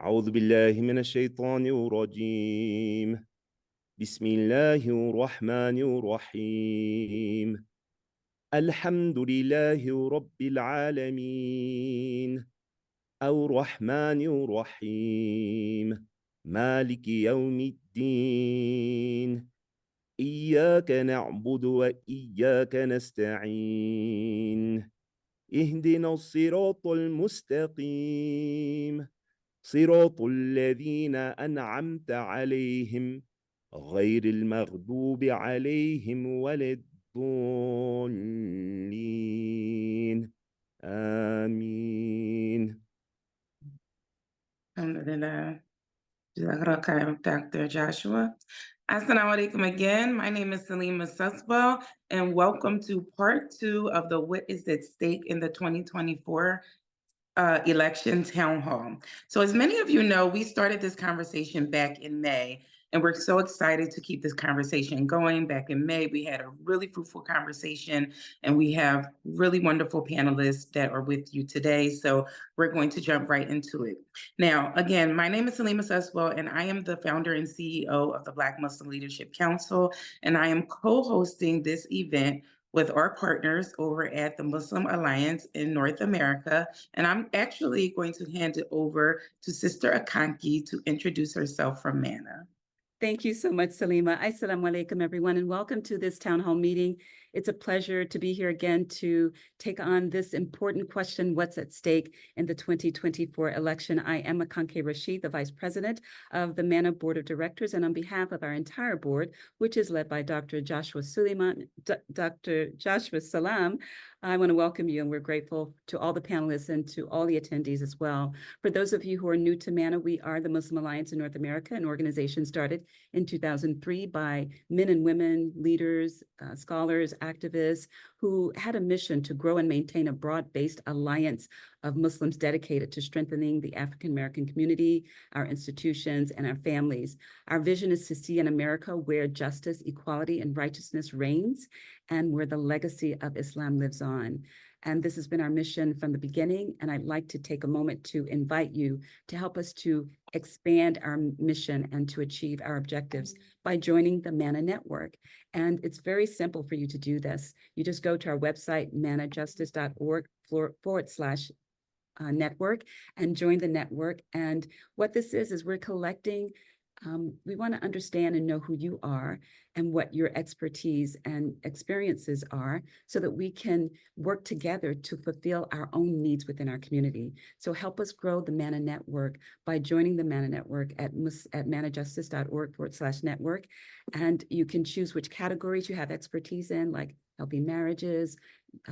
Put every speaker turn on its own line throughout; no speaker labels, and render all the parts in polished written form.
أعوذ بالله من الشيطان الرجيم. بسم الله الرحمن الرحيم. الحمد لله رب العالمين، الرحمن الرحيم، مالك يوم الدين. إياك نعبد وإياك نستعين. اهدنا الصراط المستقيم، صراط الذين أنعمت عليهم غير المغضوب عليهم ولا الضالين. آمين.
Alhamdulillah. Jazakallah, Dr. Joshua. Assalamu alaikum again. My name is Salima Suswell, and welcome to part 2 of the What is at Stake in the 2024 election town hall. So as many of you know, we started this conversation back in May, and we're so excited to keep this conversation going. Back in May, we had a really fruitful conversation, and we have really wonderful panelists that are with you today. So we're going to jump right into it. Now, again, my name is Salima Suswell, and I am the founder and CEO of the Black Muslim Leadership Council, and I am co-hosting this event with our partners over at the Muslim Alliance in North America. And I'm actually going to hand it over to Sister Akanki to introduce herself from MANA.
Thank you so much, Salima. Assalamu alaikum, everyone, and welcome to this town hall meeting. It's a pleasure to be here again to take on this important question, what's at stake in the 2024 election. I am Akanke Rashid, the Vice President of the MANA Board of Directors, and on behalf of our entire board, which is led by Dr. Joshua Dr. Joshua Salam, I want to welcome you, and we're grateful to all the panelists and to all the attendees as well. For those of you who are new to MANA, we are the Muslim Alliance in North America, an organization started in 2003 by men and women, leaders, scholars, activists, who had a mission to grow and maintain a broad-based alliance of Muslims dedicated to strengthening the African-American community, our institutions, and our families. Our vision is to see an America where justice, equality, and righteousness reigns, and where the legacy of Islam lives on. And this has been our mission from the beginning, and I'd like to take a moment to invite you to help us to expand our mission and to achieve our objectives by joining the MANA Network. And it's very simple for you to do this. You just go to our website, manajustice.org/network, and join the network. And what this is we're collecting we want to understand and know who you are and what your expertise and experiences are so that we can work together to fulfill our own needs within our community. So help us grow the MANA Network by joining the MANA Network at manajustice.org/network. And you can choose which categories you have expertise in, like healthy marriages,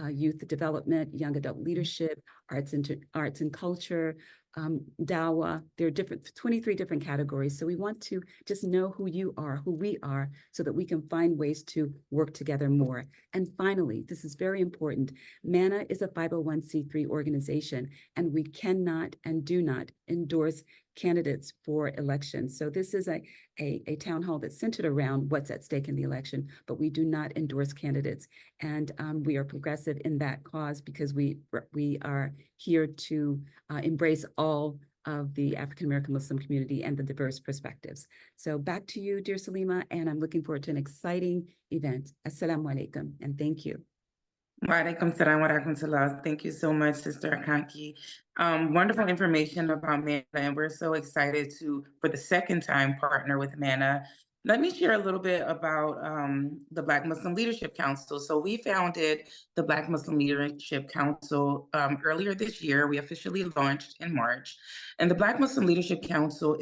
youth development, young adult leadership, arts and culture, Dawa. There are 23 different categories. So we want to just know who you are, who we are, so that we can find ways to work together more. And finally, this is very important. MANA is a 501c3 organization, and we cannot and do not endorse candidates for elections. So this is a town hall that's centered around what's at stake in the election, but we do not endorse candidates. And we are progressive in that cause because we are here to embrace all of the African-American Muslim community and the diverse perspectives. So back to you, dear Salima, and I'm looking forward to an exciting event. Assalamu alaikum, and thank you.
Wa alaikum salam wa rahmatullah. Thank you so much, Sister Akanki. Wonderful information about MANA, and we're so excited to, for the second time, partner with MANA. Let me share a little bit about the Black Muslim Leadership Council. So we founded the Black Muslim Leadership Council earlier this year. We officially launched in March. And the Black Muslim Leadership Council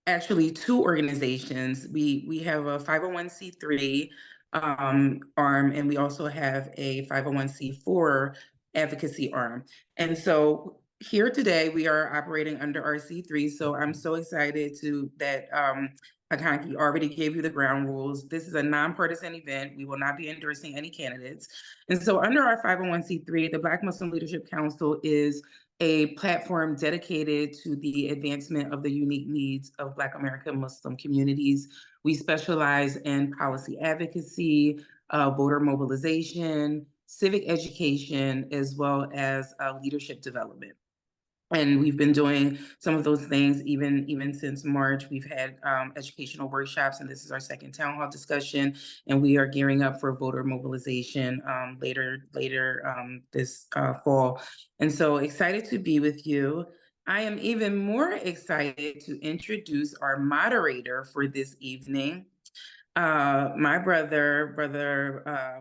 actually two organizations. We have a 501c3 arm, and we also have a 501c4 advocacy arm. And so here today, we are operating under our C3. So I'm so excited that Akanki already gave you the ground rules. This is a nonpartisan event. We will not be endorsing any candidates. And so under our 501c3, the Black Muslim Leadership Council is a platform dedicated to the advancement of the unique needs of Black American Muslim communities. We specialize in policy advocacy, voter mobilization, civic education, as well as leadership development. And we've been doing some of those things even since March. We've had educational workshops, and this is our second town hall discussion. And we are gearing up for voter mobilization later this fall. And so excited to be with you. I am even more excited to introduce our moderator for this evening. My brother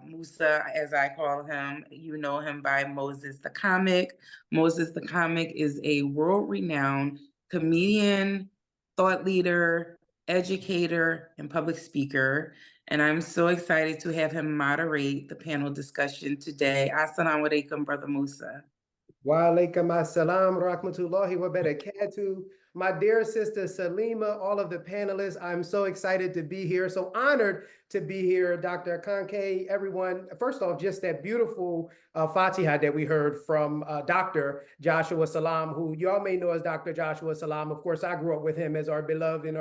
Musa, as I call him, you know him by Moses the Comic. Moses the Comic is a world-renowned comedian, thought leader, educator, and public speaker. And I'm so excited to have him moderate the panel discussion today. Assalamu alaikum, Brother Musa.
Wa alaikum assalam rahmatullahi wa barakatuh. My dear sister Salima, all of the panelists, I'm so excited to be here. So honored to be here, Dr. Kanke, everyone. First off, just that beautiful Fatiha that we heard from Dr. Joshua Salam, who y'all may know as Dr. Joshua Salam. Of course, I grew up with him as our beloved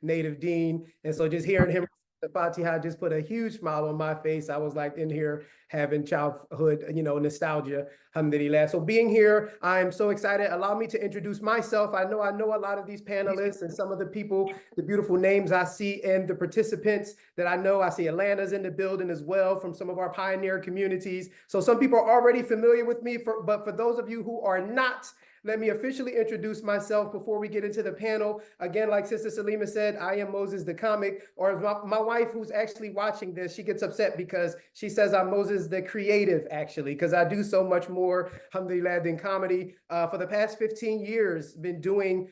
native dean. And so just hearing him the Fatiha just put a huge smile on my face. I was like in here having childhood, nostalgia, alhamdulillah. So being here, I'm so excited. Allow me to introduce myself. I know a lot of these panelists and some of the people, the beautiful names I see and the participants that I know. I see Atlanta's in the building as well from some of our pioneer communities. So some people are already familiar with me, but for those of you who are not, let me officially introduce myself before we get into the panel. Again, like Sister Salima said, I am Moses the Comic, or my wife who's actually watching this, she gets upset because she says I'm Moses the Creative, actually, because I do so much more, alhamdulillah, than comedy. For the past 15 years, been doing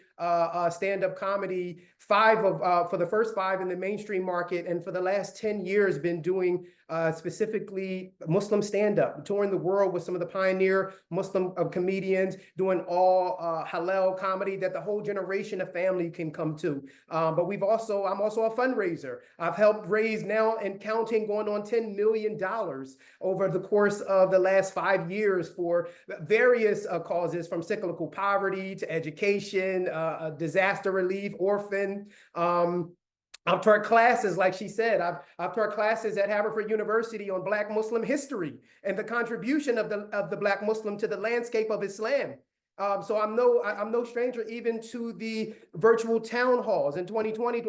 stand-up comedy, for the first 5 in the mainstream market, and for the last 10 years been doing specifically Muslim stand-up, touring the world with some of the pioneer Muslim comedians, doing all halal comedy that the whole generation of family can come to. But I'm also a fundraiser. I've helped raise now and counting, going on $10 million over the course of the last 5 years for various causes, from cyclical poverty to education, disaster relief, orphan. I've taught classes, like she said, I've taught classes at Haverford University on Black Muslim history and the contribution of the Black Muslim to the landscape of Islam. So I'm no stranger even to the virtual town halls in 2020,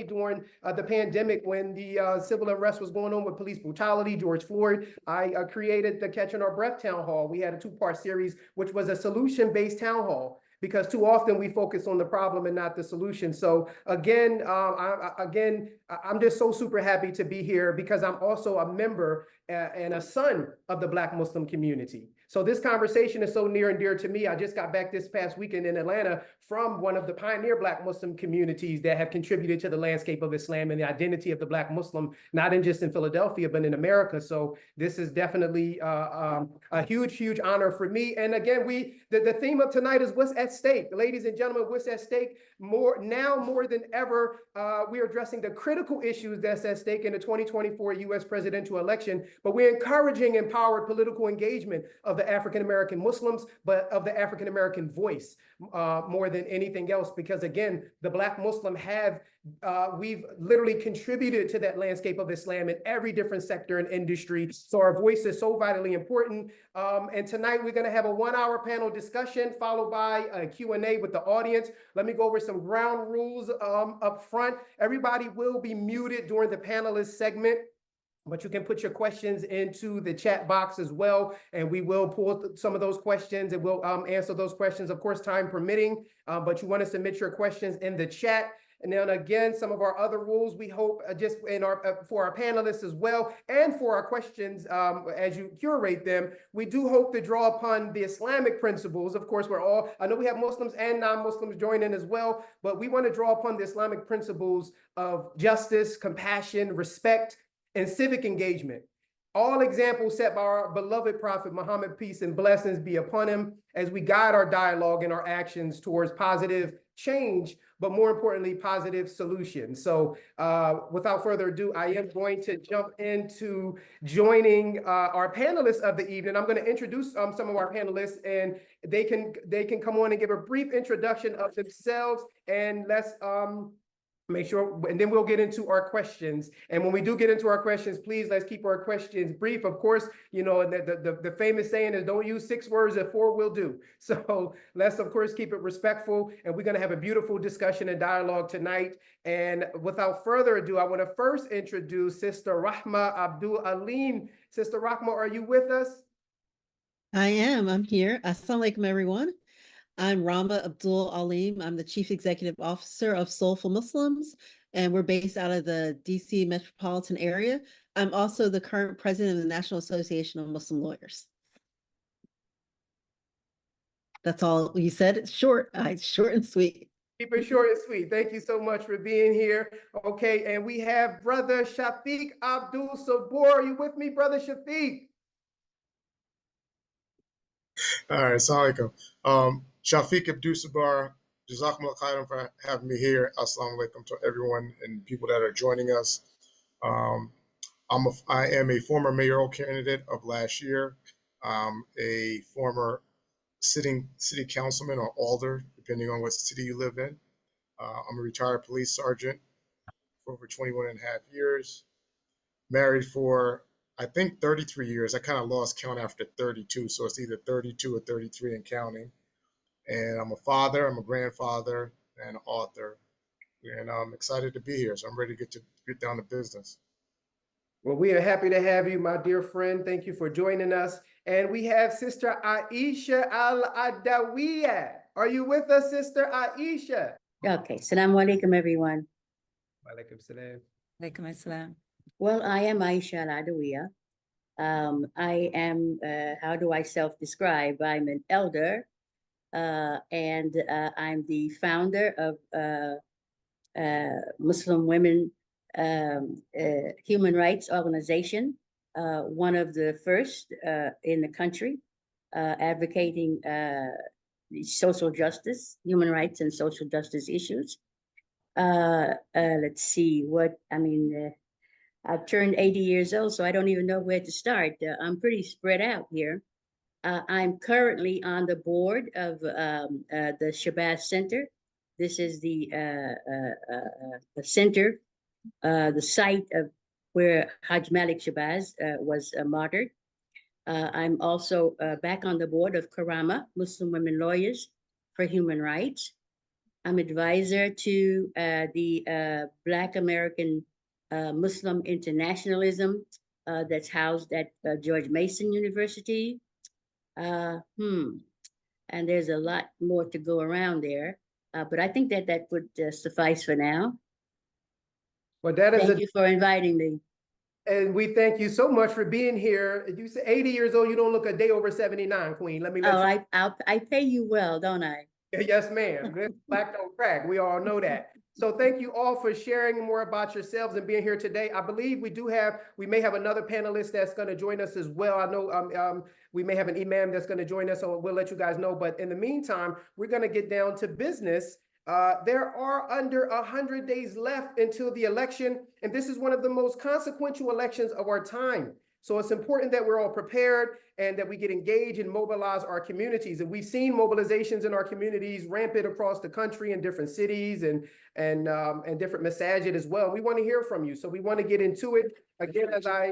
during the pandemic, when the civil unrest was going on with police brutality, George Floyd. I created the Catching Our Breath town hall. We had a 2-part series, which was a solution-based town hall, because too often we focus on the problem and not the solution. So again, I'm just so super happy to be here, because I'm also a member and a son of the Black Muslim community. So this conversation is so near and dear to me. I just got back this past weekend in Atlanta from one of the pioneer Black Muslim communities that have contributed to the landscape of Islam and the identity of the Black Muslim, not just in Philadelphia, but in America. So this is definitely a huge, huge honor for me. And again, the theme of tonight is what's at stake. Ladies and gentlemen, what's at stake? More than ever, we are addressing the critical issues that's at stake in the 2024 U.S. presidential election, but we're encouraging empowered political engagement of the African-American Muslims, but of the African-American voice more than anything else, because again, the Black Muslim we've literally contributed to that landscape of Islam in every different sector and industry. So our voice is so vitally important. And tonight we're going to have a 1-hour panel discussion followed by a Q&A with the audience. Let me go over some ground rules up front. Everybody will be muted during the panelist segment, but you can put your questions into the chat box as well, and we will pull some of those questions and we'll answer those questions, of course, time permitting, but you want to submit your questions in the chat. And then again, some of our other rules, we hope just for our panelists as well, and for our questions, as you curate them, we do hope to draw upon the Islamic principles. Of course, I know we have Muslims and non-Muslims joining as well, but we want to draw upon the Islamic principles of justice, compassion, respect, and civic engagement. All examples set by our beloved Prophet Muhammad, peace and blessings be upon him, as we guide our dialogue and our actions towards positive change, but more importantly, positive solutions. So without further ado, I am going to jump into joining our panelists of the evening. I'm going to introduce some of our panelists, and they can come on and give a brief introduction of themselves, and let's Make sure, and then we'll get into our questions. And when we do get into our questions, please let's keep our questions brief. Of course, you know, and the famous saying is don't use 6 words if 4 will do. So let's, of course, keep it respectful. And we're going to have a beautiful discussion and dialogue tonight. And without further ado, I want to first introduce Sister Rahma Abdul Alim. Sister Rahma, are you with us?
I am. I'm here. Assalamu alaikum, everyone. I'm Rama Abdul Alim. I'm the Chief Executive Officer of Soulful Muslims, and we're based out of the DC metropolitan area. I'm also the current president of the National Association of Muslim Lawyers. That's all you said. It's short. Short and sweet.
Keep it short and sweet. Thank you so much for being here. Okay, and we have Brother Shafiq Abdul Sabur. Are you with me, Brother Shafiq?
All right, assalamu alaikum. Shafiq Abdul Sabur, Jazakumullah khairan for having me here. Assalamu alaikum to everyone and people that are joining us. I am a former mayoral candidate of last year, a former sitting city councilman or alder, depending on what city you live in. I'm a retired police sergeant for over 21 and a half years, married for I think 33 years. I kind of lost count after 32, so it's either 32 or 33 and counting. And I'm a father, I'm a grandfather, and an author. And I'm excited to be here, so I'm ready to get down to business.
Well, we are happy to have you, my dear friend. Thank you for joining us. And we have Sister Aisha Al-Adawiya. Are you with us, Sister Aisha?
Okay, Assalamu alaikum, everyone.
Walaikum salam.
Alaikum assalam.
Well, I am Aisha Al-Adawiya. I am, how do I self-describe? I'm an elder, and I'm the founder of Muslim Women Human Rights Organization, one of the first in the country, advocating social justice, human rights and social justice issues. Let's see what, I've turned 80 years old, so I don't even know where to start. I'm pretty spread out here. I'm currently on the board of the Shabazz Center. This is the center, the site of where Hajj Malik Shabazz was martyred. I'm also back on the board of Karama, Muslim Women Lawyers for Human Rights. I'm advisor to the Black American Muslim Internationalism that's housed at George Mason University. And there's a lot more to go around there, but I think that would suffice for now.
Well, that is
Thank you for inviting me.
And we thank you so much for being here. You say 80 years old, you don't look a day over 79, Queen. Let me let you.
I pay you well, don't I?
Yes, ma'am. Black don't crack. We all know that. So thank you all for sharing more about yourselves and being here today. I believe we may have another panelist that's going to join us as well. I know we may have an imam that's going to join us, so we'll let you guys know. But in the meantime, we're going to get down to business. There are under 100 days left until the election, and this is one of the most consequential elections of our time. So it's important that we're all prepared and that we get engaged and mobilize our communities. And we've seen mobilizations in our communities rampant across the country in different cities and different masajid as well. We want to hear from you. So we want to get into it. Again, as I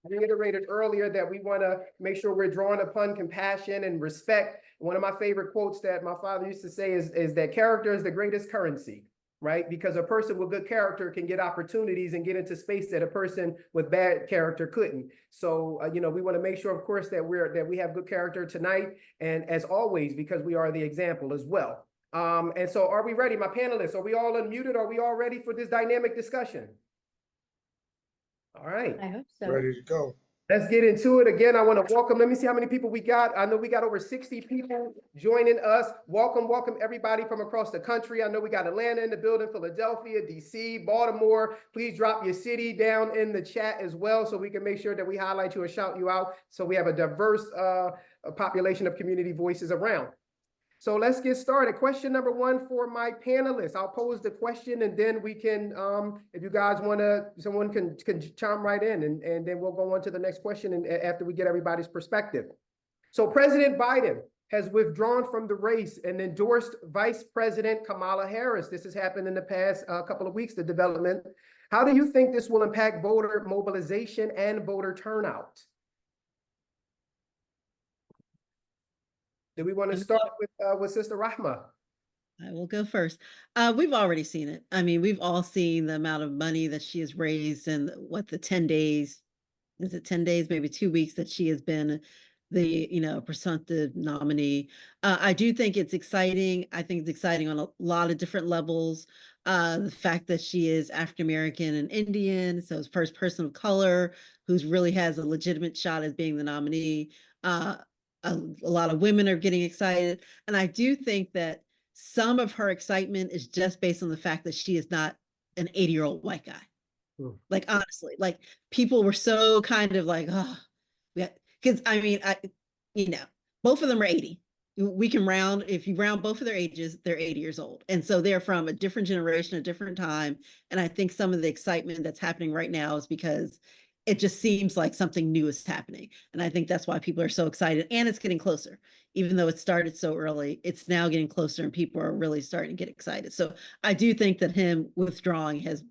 reiterated earlier, that we want to make sure we're drawing upon compassion and respect. One of my favorite quotes that my father used to say is that character is the greatest currency. Right? Because a person with good character can get opportunities and get into space that a person with bad character couldn't. So, we want to make sure, of course, that we have good character tonight. And as always, because we are the example as well. And so are we ready, my panelists? Are we all unmuted? Are we all ready for this dynamic discussion? All right.
I hope so.
Ready to go.
Let's get into it. Again, I want to welcome, let me see how many people we got. I know we got over 60 people joining us. Welcome everybody from across the country. I know we got Atlanta in the building, Philadelphia, DC, Baltimore. Please drop your city down in the chat as well so we can make sure that we highlight you and shout you out. So we have a diverse population of community voices around. So let's get started. Question number 1 for my panelists. I'll pose the question and then we can, if you guys want to, someone can chime right in and then we'll go on to the next question and after we get everybody's perspective. So President Biden, has withdrawn from the race and endorsed Vice President Kamala Harris. This has happened in the past couple of weeks, the development. How do you think this will impact voter mobilization and voter turnout? Do we want to start with Sister Rahma?
I will go first. We've already seen it. I mean, we've all seen the amount of money that she has raised and what the 10 days, is it 10 days, maybe 2 weeks that she has been the, presumptive nominee. I do think it's exciting. I think it's exciting on a lot of different levels. The fact that she is African-American and Indian, so it's first person of color who's really has a legitimate shot as being the nominee. A lot of women are getting excited. And I do think that some of her excitement is just based on the fact that she is not an 80-year-old white guy. Like, honestly, like people were so kind of like, oh, because I mean, both of them are 80. We can round, if you round both of their ages, they're 80 years old. And so they're from a different generation, a different time. And I think some of the excitement that's happening right now is because it just seems like something new is happening. And I think that's why people are so excited, and it's getting closer. Even though it started so early, it's now getting closer and people are really starting to get excited. So I do think that him withdrawing has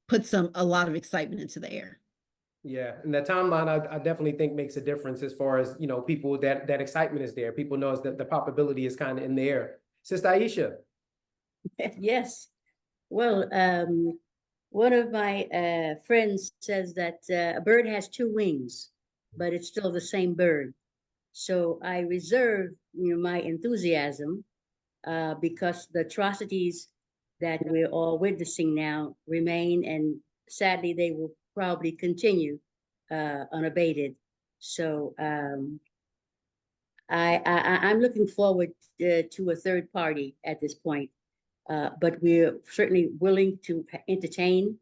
put a lot of excitement into the air.
Yeah, and the timeline I definitely think makes a difference as far as, people that excitement is there. People know that the probability is kind of in the air. Sister Aisha.
Yes. Well, one of my friends says that a bird has two wings, but it's still the same bird. So I reserve, my enthusiasm because the atrocities that we're all witnessing now remain, and sadly, they will probably continue unabated. So I'm looking forward to a third party at this point, but we're certainly willing to entertain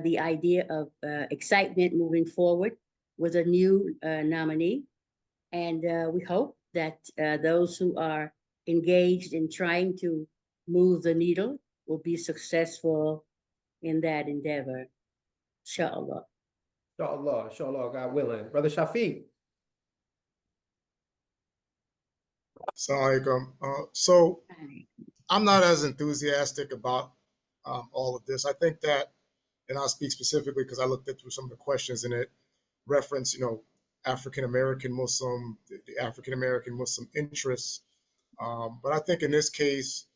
the idea of excitement moving forward with a new nominee. And we hope that those who are engaged in trying to move the needle will be successful in that endeavor. Inshallah.
Inshallah, God willing. Brother Shafiq.
So I'm not as enthusiastic about all of this. I think that, and I'll speak specifically because I looked through some of the questions and it referenced, African-American Muslim, the African-American Muslim interests. But I think in this case,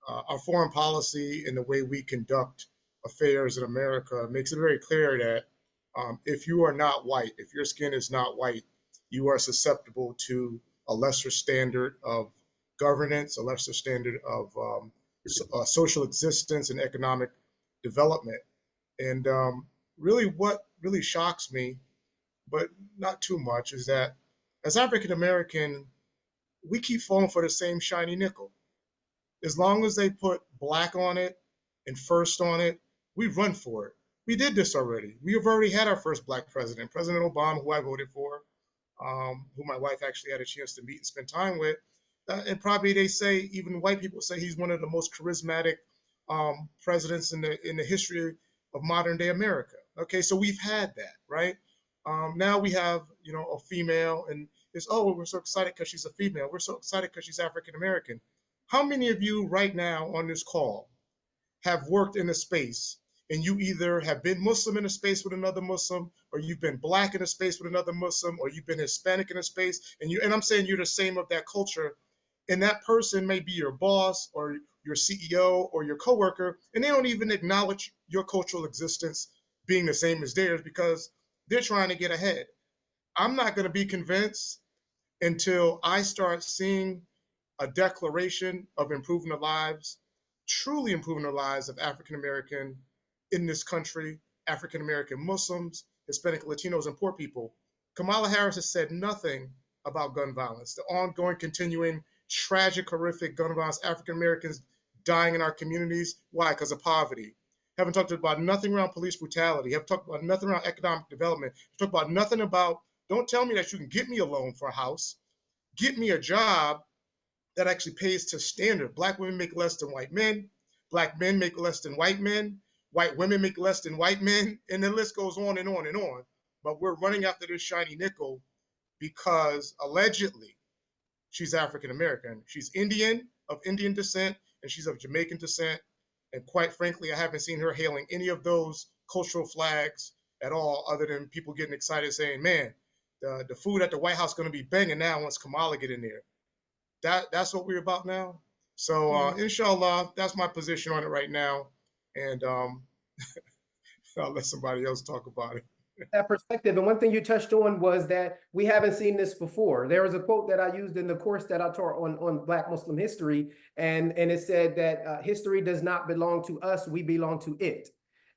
our foreign policy and the way we conduct affairs in America makes it very clear that if you are not white, if your skin is not white, you are susceptible to a lesser standard of governance, a lesser standard of social existence and economic development. And really what really shocks me, but not too much, is that as African American, we keep falling for the same shiny nickel. As long as they put black on it and first on it, we run for it. We did this already. We have already had our first black president, President Obama, who I voted for, who my wife actually had a chance to meet and spend time with. And probably they say, even white people say he's one of the most charismatic presidents in the history of modern day America. Okay, so we've had that, right? Now we have, a female, and it's, oh, we're so excited because she's a female. We're so excited because she's African American. How many of you right now on this call have worked in a space and you either have been Muslim in a space with another Muslim, or you've been black in a space with another Muslim, or you've been Hispanic in a space, and I'm saying you're the same of that culture, and that person may be your boss or your CEO or your coworker, and they don't even acknowledge your cultural existence being the same as theirs because they're trying to get ahead. I'm not going to be convinced until I start seeing a declaration of improving the lives, truly improving the lives of African American in this country, African American Muslims, Hispanic, Latinos, and poor people. Kamala Harris has said nothing about gun violence, the ongoing, continuing, tragic, horrific gun violence, African Americans dying in our communities. Why? Because of poverty. Haven't talked about nothing around police brutality. Haven't talked about nothing around economic development. Talked about nothing about, don't tell me that you can get me a loan for a house. Get me a job that actually pays to standard. Black women make less than white men. Black men make less than white men. White women make less than white men. And the list goes on and on and on. But we're running after this shiny nickel because allegedly she's African American. She's Indian, of Indian descent, and she's of Jamaican descent. And quite frankly, I haven't seen her hailing any of those cultural flags at all, other than people getting excited saying, man, the food at the White House is going to be banging now once Kamala get in there. That's what we're about now. So inshallah, that's my position on it right now. And I'll let somebody else talk about it.
That perspective. And one thing you touched on was that we haven't seen this before. There was a quote that I used in the course that I taught on Black Muslim history, and it said that history does not belong to us, we belong to it.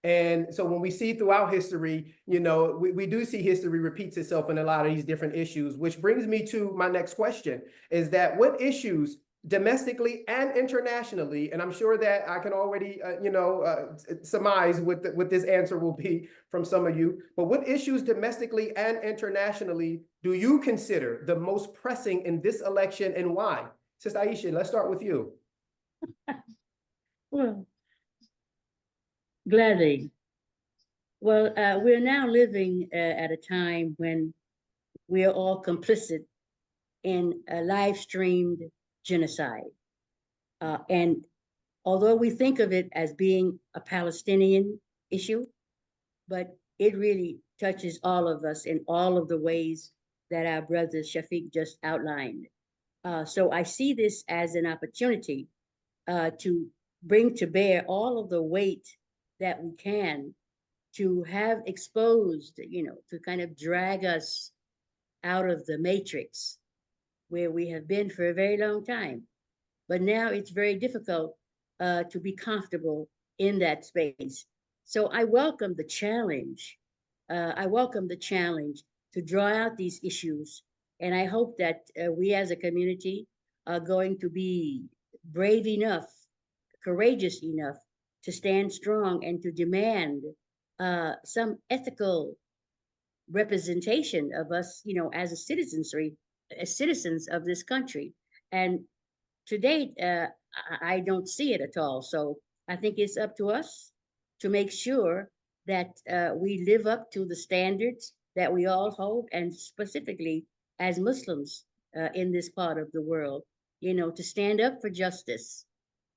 And so when we see throughout history, you know, we do see history repeats itself in a lot of these different issues, which brings me to my next question, is that what issues domestically and internationally, and I'm sure that I can already, surmise what this answer will be from some of you, but what issues domestically and internationally do you consider the most pressing in this election, and why? Sister Aisha, let's start with you.
Well, gladly. Well, we're now living at a time when we're all complicit in a live-streamed genocide. And although we think of it as being a Palestinian issue, but it really touches all of us in all of the ways that our brother Shafiq just outlined. So I see this as an opportunity to bring to bear all of the weight that we can to have exposed, to kind of drag us out of the matrix where we have been for a very long time. But now it's very difficult to be comfortable in that space. So I welcome the challenge. I welcome the challenge to draw out these issues. And I hope that we as a community are going to be brave enough, courageous enough to stand strong and to demand some ethical representation of us, as a citizens of this country. And to date, I don't see it at all. So I think it's up to us to make sure that we live up to the standards that we all hold, and specifically as Muslims in this part of the world, to stand up for justice,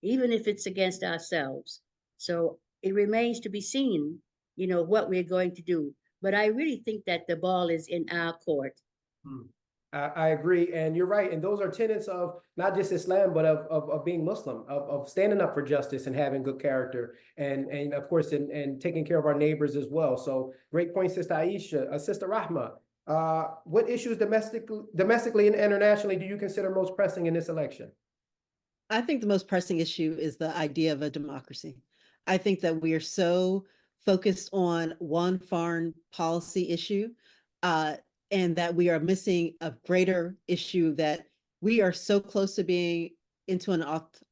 even if it's against ourselves. So it remains to be seen, what we're going to do. But I really think that the ball is in our court.
I agree, and you're right. And those are tenets of not just Islam, but of being Muslim, of standing up for justice and having good character, and of course, and taking care of our neighbors as well. So great point, Sister Aisha. Sister Rahma, what issues domestically and internationally do you consider most pressing in this election?
I think the most pressing issue is the idea of a democracy. I think that we are so focused on one foreign policy issue, and that we are missing a greater issue, that we are so close to being into an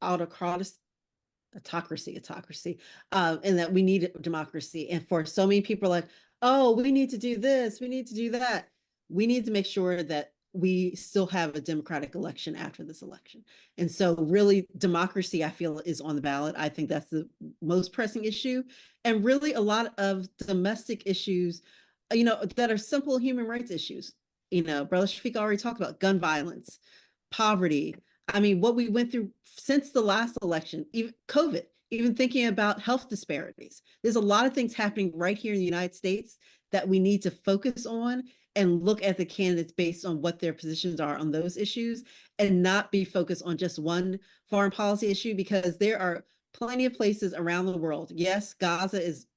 autocracy, and that we need democracy. And for so many people are like, oh, we need to do this, we need to do that. We need to make sure that we still have a democratic election after this election. And so really democracy, I feel, is on the ballot. I think that's the most pressing issue. And really a lot of domestic issues, that are simple human rights issues. Brother Shafiq already talked about gun violence, poverty. I mean, what we went through since the last election, even COVID, even thinking about health disparities. There's a lot of things happening right here in the United States that we need to focus on and look at the candidates based on what their positions are on those issues, and not be focused on just one foreign policy issue, because there are plenty of places around the world. Yes, Gaza is,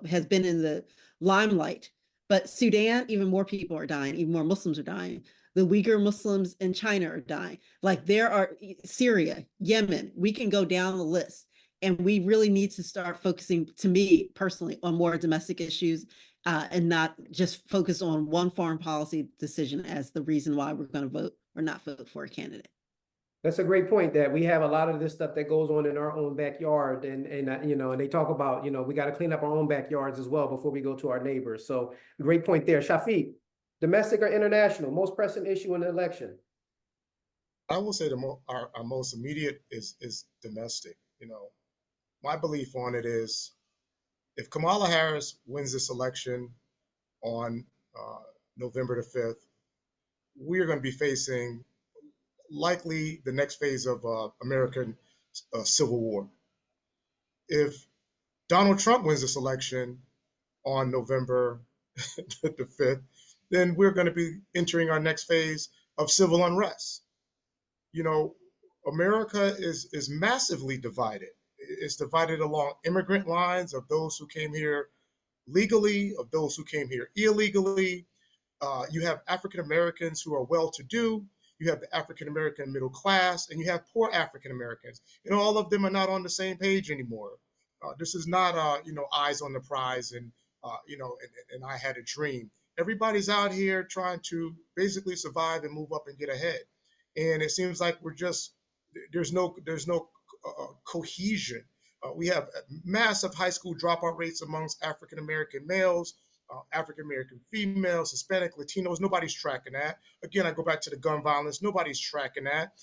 has been in the limelight, but Sudan, even more people are dying, even more Muslims are dying. The Uyghur Muslims in China are dying. Like there are Syria, Yemen, we can go down the list. And we really need to start focusing, to me personally, on more domestic issues, and not just focus on one foreign policy decision as the reason why we're going to vote or not vote for a candidate.
That's a great point, that we have a lot of this stuff that goes on in our own backyard, and they talk about, we got to clean up our own backyards as well before we go to our neighbors. So great point there. Shafiq, domestic or international, most pressing issue in the election?
I will say our most immediate is domestic. My belief on it is, if Kamala Harris wins this election on November the 5th, we are going to be facing likely the next phase of American Civil War. If Donald Trump wins this election on November the 5th, then we're going to be entering our next phase of civil unrest. You know, America is massively divided. It's divided along immigrant lines of those who came here legally, of those who came here illegally. You have African Americans who are well-to-do. You have the African American middle class, and you have poor African Americans. And all of them are not on the same page anymore. This is not, eyes on the prize and and I had a dream. Everybody's out here trying to basically survive and move up and get ahead. And it seems like there's no cohesion. We have massive high school dropout rates amongst African American males, African American females, Hispanic, Latinos. Nobody's tracking that. Again, I go back to the gun violence. Nobody's tracking that.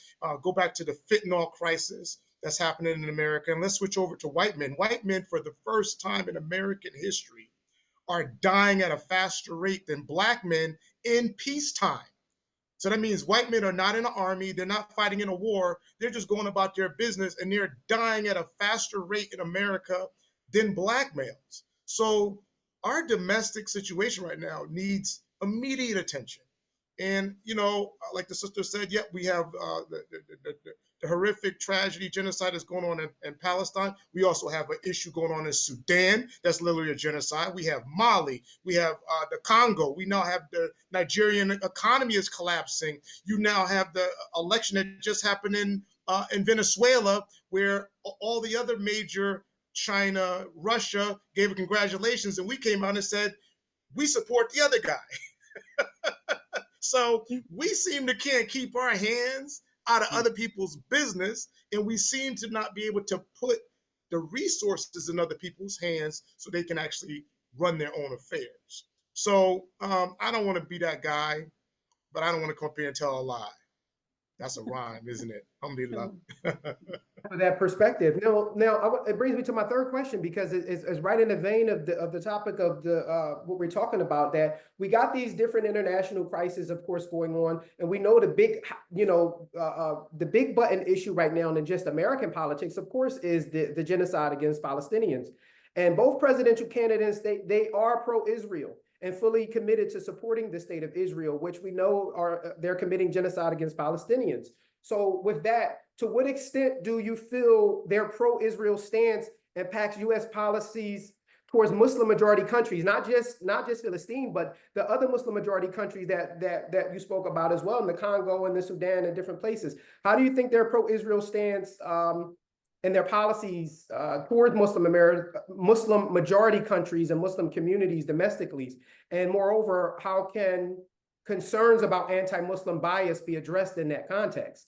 Go back to the fentanyl crisis that's happening in America. And let's switch over to white men. White men, for the first time in American history, are dying at a faster rate than black men in peacetime. So that means white men are not in the army. They're not fighting in a war. They're just going about their business, and they're dying at a faster rate in America than black males. So our domestic situation right now needs immediate attention. And, like the sister said, yep, we have the horrific tragedy, genocide that's going on in Palestine. We also have an issue going on in Sudan. That's literally a genocide. We have Mali. We have the Congo. We now have the Nigerian economy is collapsing. You now have the election that just happened in Venezuela, where all the other major, China, Russia, gave a congratulations, and we came out and said, we support the other guy. So we seem to can't keep our hands out of other people's business, and we seem to not be able to put the resources in other people's hands so they can actually run their own affairs. So I don't want to be that guy, but I don't want to come up here and tell a lie. That's a rhyme, isn't it? Alhamdulillah.
For that perspective. Now, it brings me to my third question, because it's right in the vein of the topic of what we're talking about, that we got these different international crises, of course, going on, and we know the big button issue right now in just American politics, of course, is the genocide against Palestinians. And both presidential candidates, they are pro-Israel and fully committed to supporting the state of Israel, which we know they're committing genocide against Palestinians. So with that, to what extent do you feel their pro-Israel stance impacts U.S. policies towards Muslim majority countries, not just Philistine, but the other Muslim majority countries that you spoke about as well, in the Congo and the Sudan and different places? How do you think their pro-Israel stance and their policies towards Muslim majority countries and Muslim communities domestically? And moreover, how can concerns about anti-Muslim bias be addressed in that context?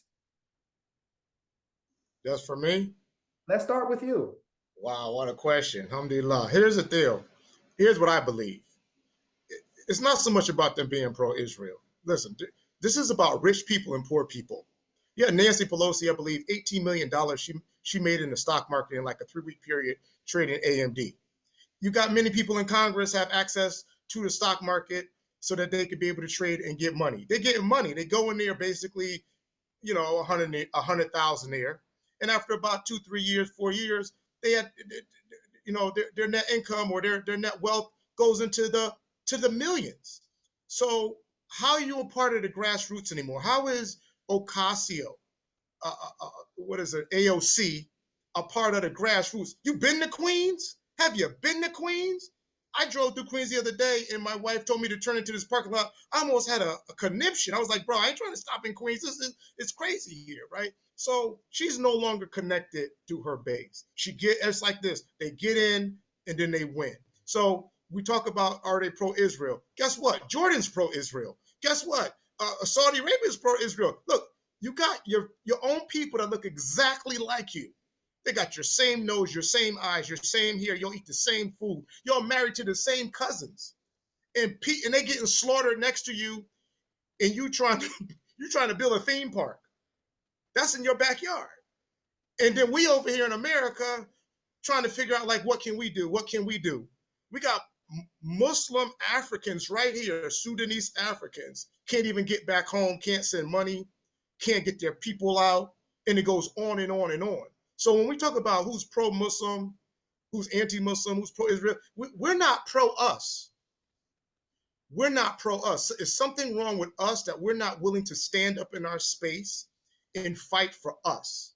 That's for me?
Let's start with you.
Wow, what a question. Alhamdulillah. Here's the deal. Here's what I believe. It's not so much about them being pro-Israel. Listen, this is about rich people and poor people. Yeah, Nancy Pelosi, I believe, $18 million she made in the stock market in like a 3-week period trading AMD. You got many people in Congress have access to the stock market so that they could be able to trade and get money. They're getting money. They go in there basically, 100,000 there. And after about 2, 3 years, 4 years, they had, their net income or their net wealth goes into the millions. So how are you a part of the grassroots anymore? How is Ocasio, AOC, a part of the grassroots? You been to Queens? Have you been to Queens? I drove through Queens the other day, and my wife told me to turn into this parking lot. I almost had a conniption. I was like, bro, I ain't trying to stop in Queens. It's crazy here, right? So she's no longer connected to her base. It's like this. They get in, and then they win. So we talk about, are they pro-Israel? Guess what? Jordan's pro-Israel. Guess what? Saudi Arabia is pro-Israel. Look, you got your own people that look exactly like you. They got your same nose, your same eyes, your same hair. Y'all eat the same food. Y'all married to the same cousins, and they getting slaughtered next to you, and you trying to build a theme park. That's in your backyard. And then we over here in America trying to figure out, like, what can we do? What can we do? We got Muslim Africans right here, Sudanese Africans, can't even get back home, can't send money. can't get their people out, and it goes on and on and on. So when we talk about who's pro-Muslim, who's anti-Muslim, who's pro-Israel, we're not pro-us. We're not pro-us. Is something wrong with us that we're not willing to stand up in our space and fight for us?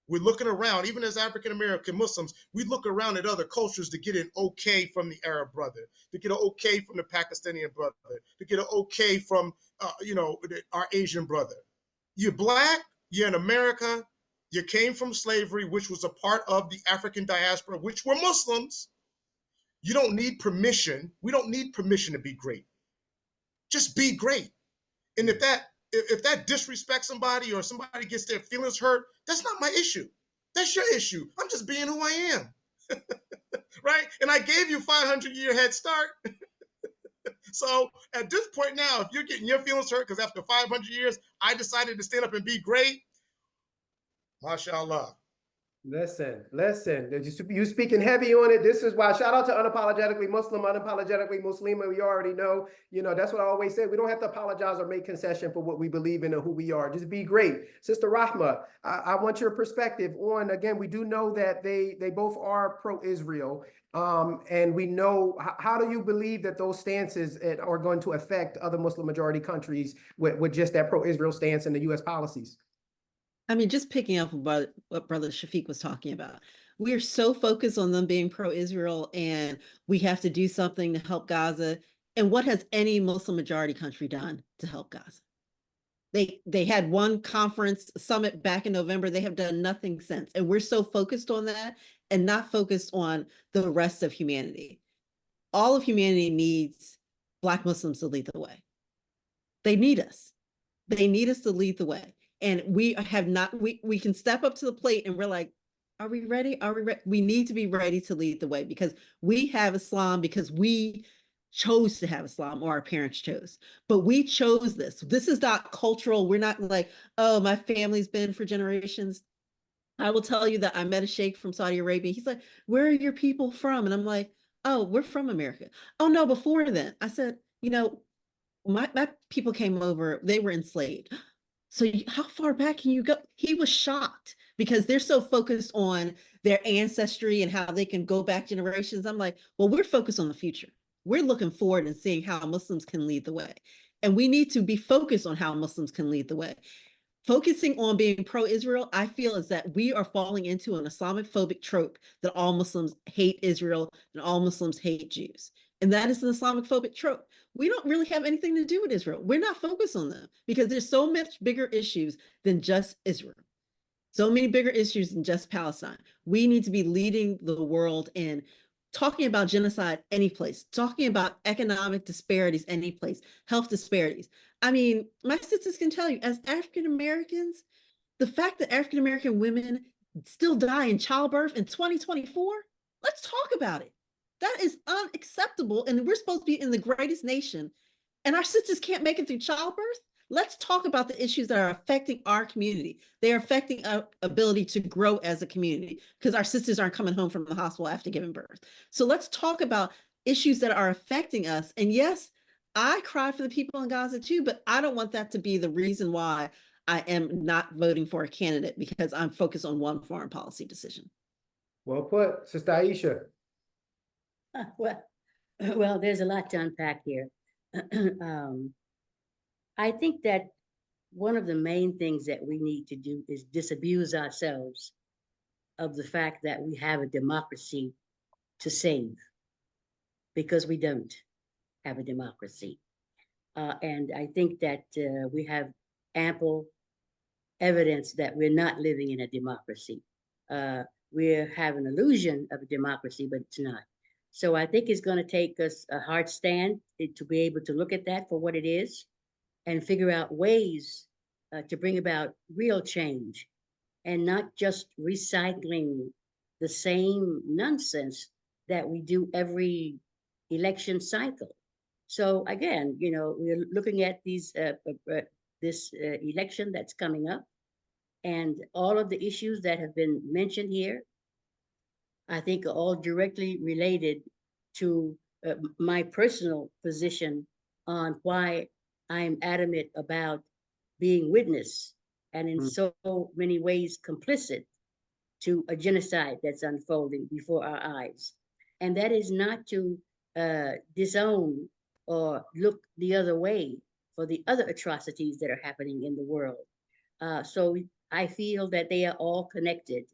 We're looking around, even as African-American Muslims, we look around at other cultures to get an okay from the Arab brother, to get an okay from the Pakistani brother, to get an okay from, our Asian brother. You're Black, you're in America, you came from slavery, which was a part of the African diaspora, which were Muslims. You don't need permission. We don't need permission to be great. Just be great. And if that disrespects somebody or somebody gets their feelings hurt, that's not my issue. That's your issue. I'm just being who I am. Right? And I gave you 500-year head start. So at this point now, if you're getting your feelings hurt because after 500 years, I decided to stand up and be great, mashallah.
Listen, you speaking heavy on it. This is why, shout out to Unapologetically Muslim, Unapologetically Muslima. We already know, that's what I always say. We don't have to apologize or make concession for what we believe in or who we are. Just be great. Sister Rahma, I want your perspective on, again, we do know that they both are pro-Israel. And we know, how do you believe that those stances are going to affect other Muslim majority countries with just that pro-Israel stance and the U.S. policies?
I mean, just picking up what Brother Shafiq was talking about, we are so focused on them being pro-Israel and we have to do something to help Gaza. And what has any Muslim majority country done to help Gaza? They had one conference summit back in November. They have done nothing since. And we're so focused on that and not focused on the rest of humanity. All of humanity needs Black Muslims to lead the way. They need us. They need us to lead the way. And we have not, we can step up to the plate and we're like, are we ready? Are we ready? We need to be ready to lead the way because we have Islam because we chose to have Islam or our parents chose, but we chose this. This is not cultural. We're not like, oh, my family's been for generations. I will tell you that I met a sheikh from Saudi Arabia. He's like, where are your people from? And I'm like, oh, we're from America. Oh no, before then. I said, my people came over, they were enslaved. So how far back can you go? He was shocked because they're so focused on their ancestry and how they can go back generations. I'm like, well, we're focused on the future. We're looking forward and seeing how Muslims can lead the way. And we need to be focused on how Muslims can lead the way. Focusing on being pro-Israel, I feel is that we are falling into an Islamophobic trope that all Muslims hate Israel and all Muslims hate Jews. And that is an Islamophobic trope. We don't really have anything to do with Israel. We're not focused on them because there's so much bigger issues than just Israel. So many bigger issues than just Palestine. We need to be leading the world in talking about genocide any place, talking about economic disparities any place, health disparities. I mean, my sisters can tell you, as African Americans, the fact that African American women still die in childbirth in 2024, let's talk about it. That is unacceptable. And we're supposed to be in the greatest nation, and our sisters can't make it through childbirth. Let's talk about the issues that are affecting our community. They are affecting our ability to grow as a community because our sisters aren't coming home from the hospital after giving birth. So let's talk about issues that are affecting us. And yes, I cry for the people in Gaza too, but I don't want that to be the reason why I am not voting for a candidate because I'm focused on one foreign policy decision.
Well put, Sister Aisha.
Well, there's a lot to unpack here. I think that one of the main things that we need to do is disabuse ourselves of the fact that we have a democracy to save, because we don't have a democracy. And I think that we have ample evidence that we're not living in a democracy. We have an illusion of a democracy, but it's not. So I think it's going to take us a hard stand to be able to look at that for what it is and figure out ways to bring about real change and not just recycling the same nonsense that we do every election cycle. So again, we're looking at this election that's coming up and all of the issues that have been mentioned here, I think are all directly related to my personal position on why I'm adamant about being witness and in so many ways complicit to a genocide that's unfolding before our eyes. And that is not to disown or look the other way for the other atrocities that are happening in the world. So I feel that they are all connected.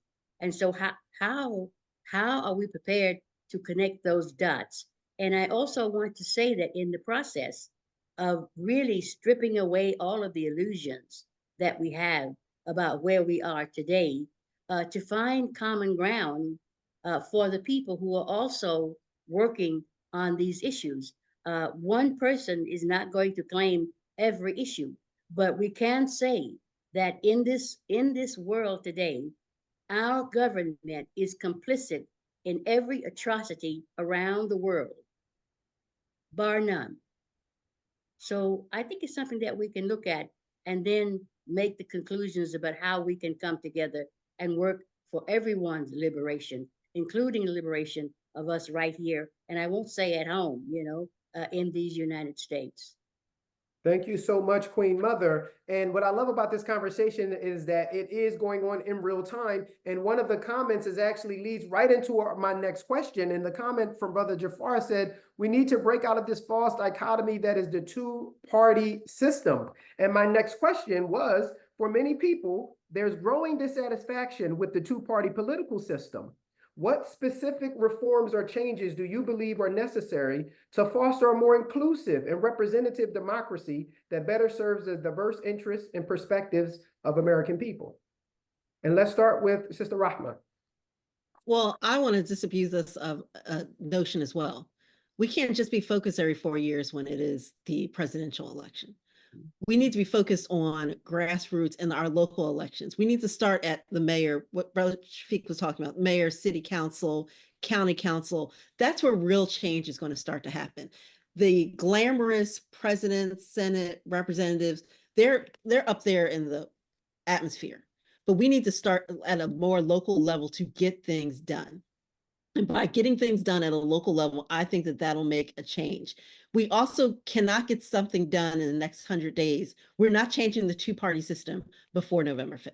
And so how are we prepared to connect those dots? And I also want to say that in the process of really stripping away all of the illusions that we have about where we are today, to find common ground for the people who are also working on these issues. One person is not going to claim every issue, but we can say that in this world today, our government is complicit in every atrocity around the world, bar none. So I think it's something that we can look at and then make the conclusions about how we can come together and work for everyone's liberation, including the liberation of us right here. And I won't say at home, in these United States.
Thank you so much, Queen Mother. And what I love about this conversation is that it is going on in real time. And one of the comments is actually leads right into my next question. And the comment from Brother Jafar said, we need to break out of this false dichotomy that is the two-party system. And my next question was, for many people, there's growing dissatisfaction with the two-party political system. What specific reforms or changes do you believe are necessary to foster a more inclusive and representative democracy that better serves the diverse interests and perspectives of American people? And let's start with Sister Rahma.
Well, I want to disabuse us of a notion as well. We can't just be focused every 4 years when it is the presidential election. We need to be focused on grassroots in our local elections. We need to start at the mayor, what Brother Shafiq was talking about, mayor, city council, county council. That's where real change is going to start to happen. The glamorous president, Senate, representatives, they're up there in the atmosphere. But we need to start at a more local level to get things done. And by getting things done at a local level, I think that that'll make a change. We also cannot get something done in the next 100 days. We're not changing the two-party system before November 5th.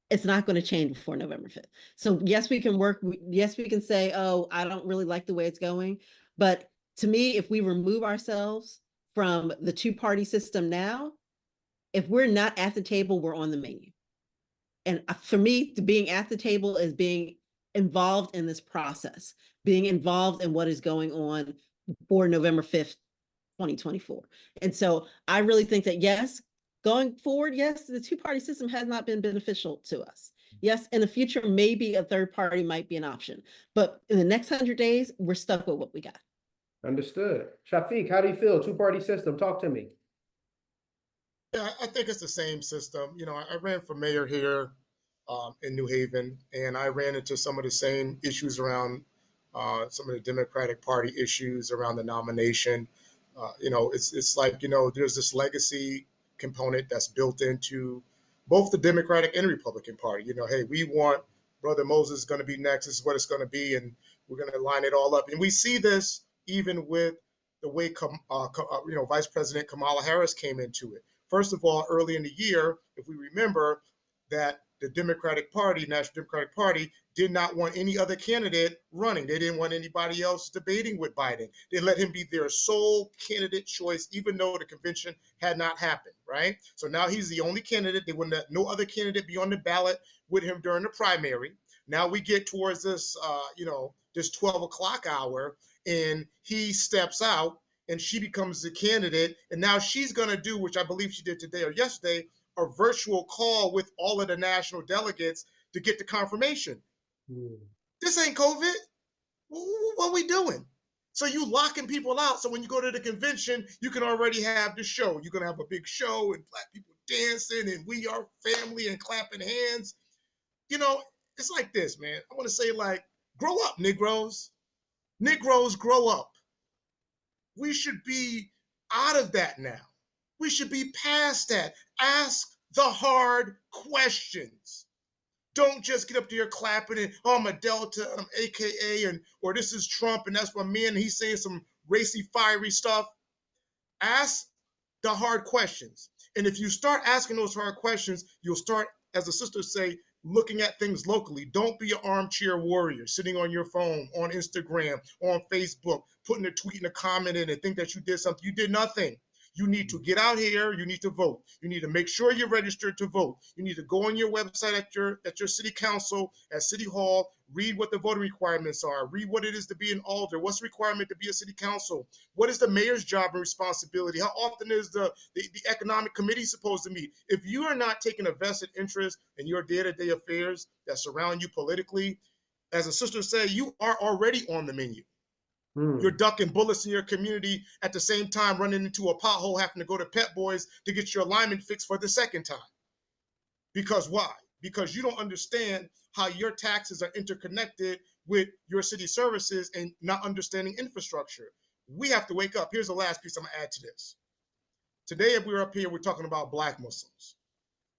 It's not going to change before November 5th. So yes, we can work. Yes, we can say, oh, I don't really like the way it's going. But to me, if we remove ourselves from the two-party system now, if we're not at the table, we're on the menu. And for me, being at the table is being involved in this process, being involved in what is going on for November 5th, 2024. And so I really think that, yes, going forward, yes, the two-party system has not been beneficial to us. Yes, in the future, maybe a third party might be an option. But in the next 100 days, we're stuck with what we got.
Understood. Shafiq, how do you feel? Two-party system, talk to me.
Yeah, I think it's the same system. I ran for mayor here in New Haven, and I ran into some of the same issues around some of the Democratic Party issues around the nomination. It's like, there's this legacy component that's built into both the Democratic and Republican Party. Hey, we want Brother Moses is going to be next. This is what it's going to be, and we're going to line it all up. And we see this even with the way, Vice President Kamala Harris came into it. First of all, early in the year, if we remember that the Democratic Party, National Democratic Party, did not want any other candidate running. They didn't want anybody else debating with Biden. They let him be their sole candidate choice, even though the convention had not happened, right? So now he's the only candidate. They wouldn't let no other candidate be on the ballot with him during the primary. Now we get towards this, this 12 o'clock hour, and he steps out, and she becomes the candidate. And now she's going to do, which I believe she did today or yesterday, a virtual call with all of the national delegates to get the confirmation. This ain't COVID. What are we doing? So you locking people out. So when you go to the convention, you can already have the show. You're going to have a big show and black people dancing and we are family and clapping hands. It's like this, man. I want to say, grow up, Negroes. Negroes, grow up. We should be out of that now. We should be past that. Ask the hard questions. Don't just get up there clapping and, oh, I'm a Delta, I'm AKA, or this is Trump and that's my man and he's saying some racy, fiery stuff. Ask the hard questions. And if you start asking those hard questions, you'll start, as the sisters say, looking at things locally. Don't be an armchair warrior sitting on your phone, on Instagram, on Facebook, putting a tweet and a comment in and think that you did something. You did nothing. You need to get out here. You need to vote. You need to make sure you're registered to vote. You need to go on your website at your city council, at City Hall, read what the voting requirements are, read what it is to be an alder, what's the requirement to be a city council, what is the mayor's job and responsibility, how often is the economic committee supposed to meet. If you are not taking a vested interest in your day-to-day affairs that surround you politically, as a sister said, you are already on the menu. You're ducking bullets in your community at the same time running into a pothole, having to go to Pet Boys to get your alignment fixed for the second time. Because why? Because you don't understand how your taxes are interconnected with your city services and not understanding infrastructure. We have to wake up. Here's the last piece I'm gonna add to this. Today, if we're up here, we're talking about Black Muslims,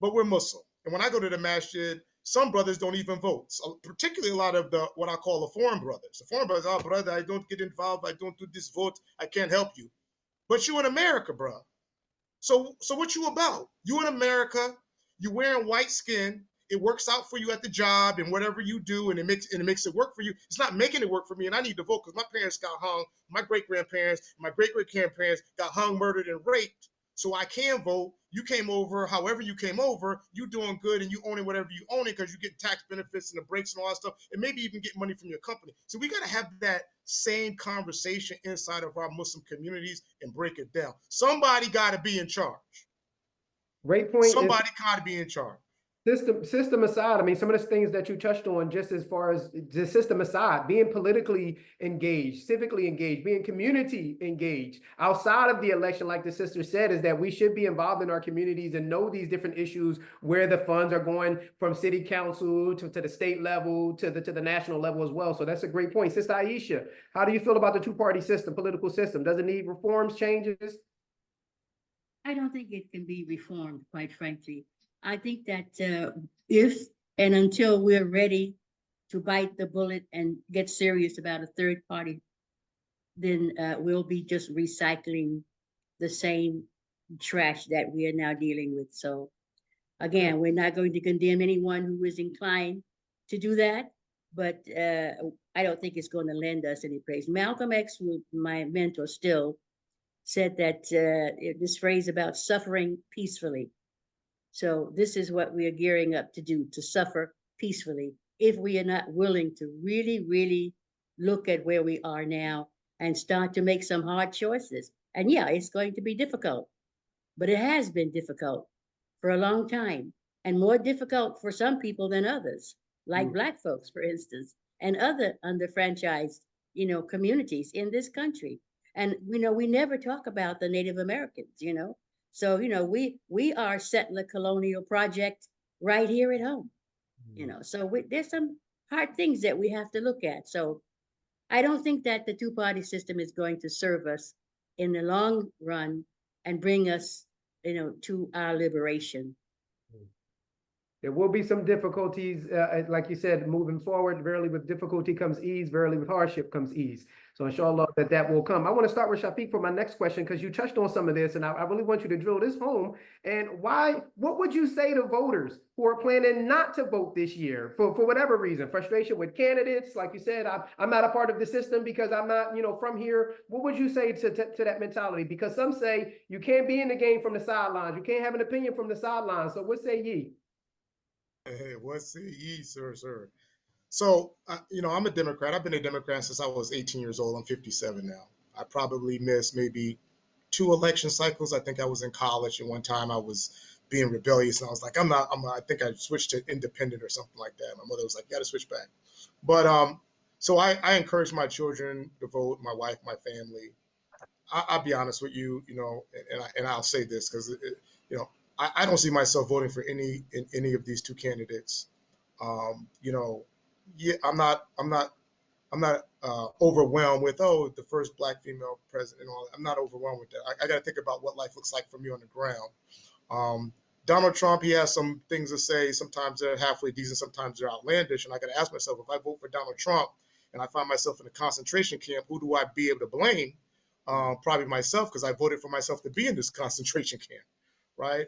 but we're Muslim. And when I go to the masjid, some brothers don't even vote, so particularly a lot of what I call the foreign brothers. The foreign brothers, oh, brother, I don't get involved. I don't do this vote. I can't help you. But you in America, bro. So what you about? You in America, you wearing white skin. It works out for you at the job and whatever you do, and it makes it work for you. It's not making it work for me, and I need to vote because my parents got hung. My great-grandparents, my great-great-grandparents got hung, murdered, and raped. So I can vote. You came over, however you came over, you doing good and you owning whatever you own it because you get tax benefits and the breaks and all that stuff, and maybe even get money from your company. So we got to have that same conversation inside of our Muslim communities and break it down. Somebody got to be in charge.
Great point.
Somebody got to be in charge.
System aside, I mean, some of the things that you touched on, just as far as the system aside, being politically engaged, civically engaged, being community engaged outside of the election, like the sister said, is that we should be involved in our communities and know these different issues, where the funds are going from city council to the state level to the national level as well. So that's a great point. Sister Aisha, how do you feel about the two-party system, political system? Does it need reforms, changes?
I don't think it can be reformed, quite frankly. I think that if and until we're ready to bite the bullet and get serious about a third party, then we'll be just recycling the same trash that we are now dealing with. So again, we're not going to condemn anyone who is inclined to do that, but I don't think it's going to lend us any praise. Malcolm X, my mentor still, said that this phrase about suffering peacefully. So this is what we are gearing up to do, to suffer peacefully, if we are not willing to really, really look at where we are now and start to make some hard choices. And yeah, it's going to be difficult, but it has been difficult for a long time, and more difficult for some people than others, like Black folks, for instance, and other underfranchised, communities in this country. And, we never talk about the Native Americans, So, we are settler colonial project right here at home, So there's some hard things that we have to look at. So I don't think that the two-party system is going to serve us in the long run and bring us, to our liberation.
There will be some difficulties, like you said, moving forward. Verily with difficulty comes ease, verily with hardship comes ease. So inshallah that will come. I want to start with Shafiq for my next question, because you touched on some of this, and I really want you to drill this home. And what would you say to voters who are planning not to vote this year for whatever reason? Frustration with candidates, like you said, I'm not a part of the system because I'm not, from here. What would you say to that mentality? Because some say you can't be in the game from the sidelines. You can't have an opinion from the sidelines. So what say ye?
Hey, what say ye, sir? So, I'm a Democrat. I've been a Democrat since I was 18 years old. I'm 57 now. I probably missed maybe 2 election cycles. I think I was in college, and one time I was being rebellious, and I was like, I think I switched to independent or something like that. My mother was like, you got to switch back. But so I encourage my children to vote, my wife, my family. I'll be honest with you, and I'll say this because, I don't see myself voting for any of these 2 candidates. Yeah, I'm not overwhelmed with the first Black female president and all that. I'm not overwhelmed with that. I got to think about what life looks like for me on the ground. Donald Trump, he has some things to say. Sometimes they're halfway decent, sometimes they're outlandish, and I got to ask myself, if I vote for Donald Trump and I find myself in a concentration camp, who do I be able to blame? Probably myself, because I voted for myself to be in this concentration camp, right?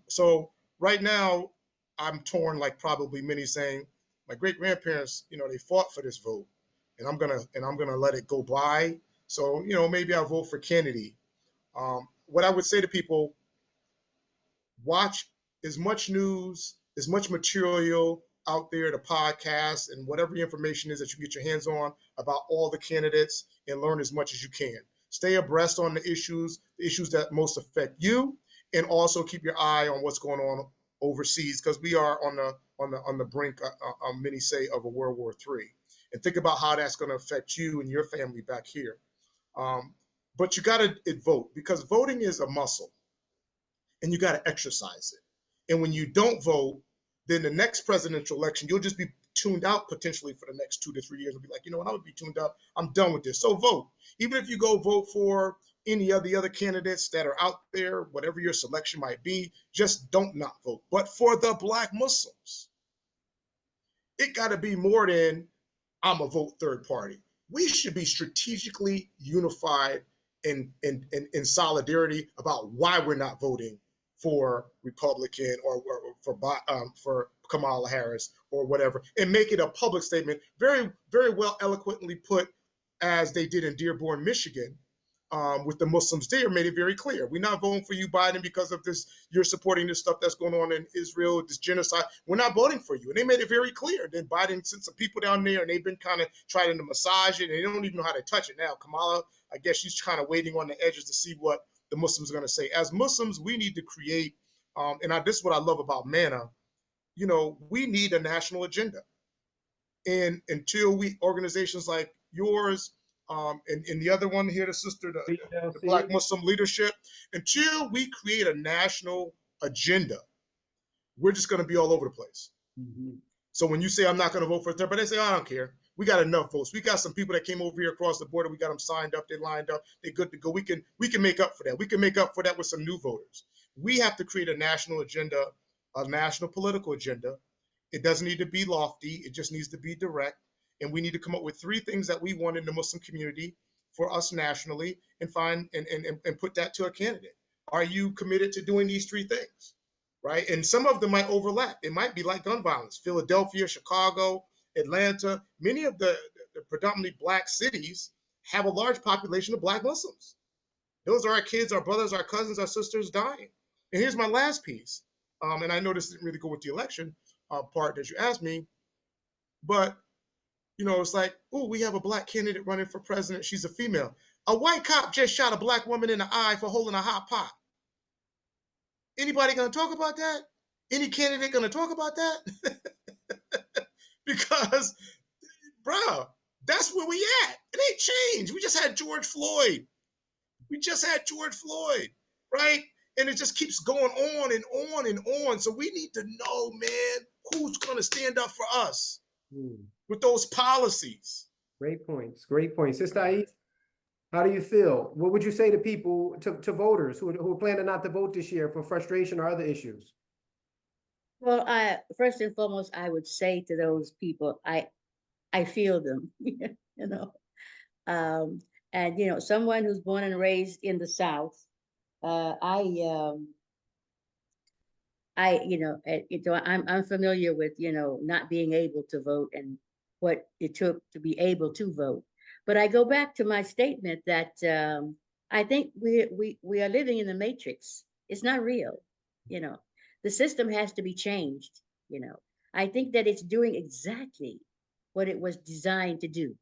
So right now, I'm torn, like probably many, saying my great grandparents, they fought for this vote, and I'm gonna let it go by. So maybe I'll vote for Kennedy. What I would say to people: watch as much news, as much material out there, the podcast, and whatever information is that you get your hands on about all the candidates, and learn as much as you can. Stay abreast on the issues that most affect you, and also keep your eye on what's going on overseas, because we are on the brink, many say, of a World War III. And think about how that's going to affect you and your family back here. But you got to vote, because voting is a muscle, and you got to exercise it. And when you don't vote, then the next presidential election, you'll just be tuned out potentially for the next 2 to 3 years. You'll be like, you know what, I'm gonna be tuned out. I'm done with this. So vote. Even if you go vote for any of the other candidates that are out there, whatever your selection might be, just don't not vote. But for the Black Muslims, it got to be more than I'm a vote third party. We should be strategically unified in solidarity about why we're not voting for Republican or for Kamala Harris or whatever, and make it a public statement, very, very well eloquently put, as they did in Dearborn, Michigan, with the Muslims there, made it very clear. We're not voting for you, Biden, because of this. You're supporting this stuff that's going on in Israel, this genocide. We're not voting for you. And they made it very clear. Then Biden sent some people down there, and they've been kind of trying to massage it, and they don't even know how to touch it now. Kamala, I guess she's kind of waiting on the edges to see what the Muslims are going to say. As Muslims, we need to create, this is what I love about MANA, we need a national agenda. And until organizations like yours, and the other one here, the sister, the Black Muslim Leadership, until we create a national agenda, we're just going to be all over the place. Mm-hmm. So when you say I'm not going to vote for a third, but they say, oh, I don't care. We got enough votes. We got some people that came over here across the border. We got them signed up. They lined up. They're good to go. We can make up for that. We can make up for that with some new voters. We have to create a national agenda, a national political agenda. It doesn't need to be lofty. It just needs to be direct. And we need to come up with 3 things that we want in the Muslim community for us nationally, and find and put that to a candidate. Are you committed to doing these 3 things? Right? And some of them might overlap. It might be like gun violence. Philadelphia, Chicago, Atlanta, many of the predominantly Black cities have a large population of Black Muslims. Those are our kids, our brothers, our cousins, our sisters dying. And here's my last piece. And I know this didn't really go with the election part that you asked me, but it's like, oh, we have a Black candidate running for president. She's a female. A white cop just shot a Black woman in the eye for holding a hot pot. Anybody gonna talk about that? Any candidate gonna talk about that? Because, bro, that's where we at. It ain't changed. We just had George Floyd. Right? And it just keeps going on and on and on. So we need to know, man, who's gonna stand up for us with those policies.
Great points. Sister Ais, how do you feel? What would you say to people, to voters who are planning not to vote this year for frustration or other issues?
Well, first and foremost, I would say to those people, I feel them, and someone who's born and raised in the South, I'm familiar with not being able to vote and what it took to be able to vote. But I go back to my statement that I think we are living in the matrix. It's not real, The system has to be changed, I think that it's doing exactly what it was designed to do,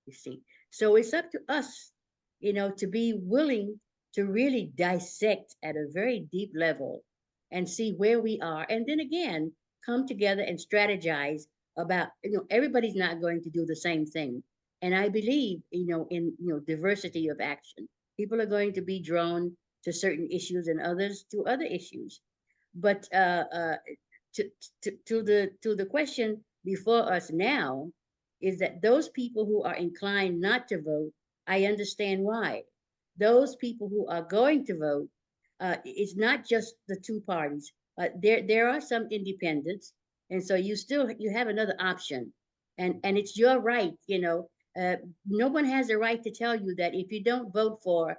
you see. So it's up to us, to be willing to really dissect at a very deep level and see where we are. And then again, come together and strategize about, everybody's not going to do the same thing. And I believe, in diversity of action. People are going to be drawn to certain issues and others to other issues. But to the question before us now is that those people who are inclined not to vote, I understand why. Those people who are going to vote, it's not just the 2 parties. There are some independents, and so you have another option, and it's your right. No one has a right to tell you that if you don't vote for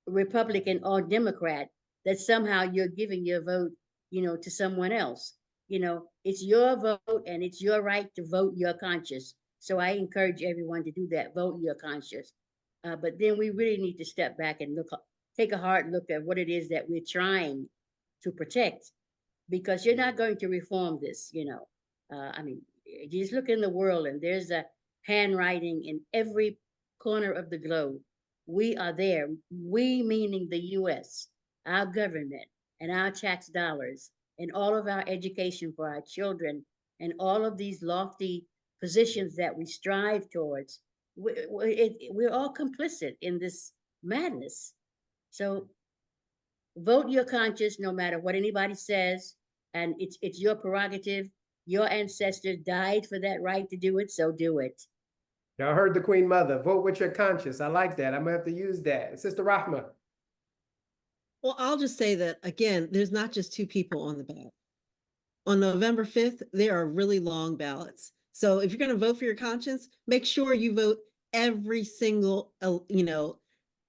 Republican or Democrat, that somehow you're giving your vote, to someone else. It's your vote and it's your right to vote your conscience. So I encourage everyone to do that, vote your conscience. But then we really need to step back and take a hard look at what it is that we're trying to protect, because you're not going to reform this. I mean, just look in the world and there's a handwriting in every corner of the globe. We are there. We meaning the U.S., our government, and our tax dollars, and all of our education for our children, and all of these lofty positions that we strive towards. We're all complicit in this madness. So vote your conscience, no matter what anybody says, and it's your prerogative. Your ancestors died for that right to do it, so do it.
Y'all heard the Queen Mother. Vote with your conscience. I like that. I'm gonna have to use that. Sister Rahma.
Well, I'll just say that again, there's not just two people on the ballot. On November 5th, there are really long ballots. So if you're going to vote for your conscience, make sure you vote every single,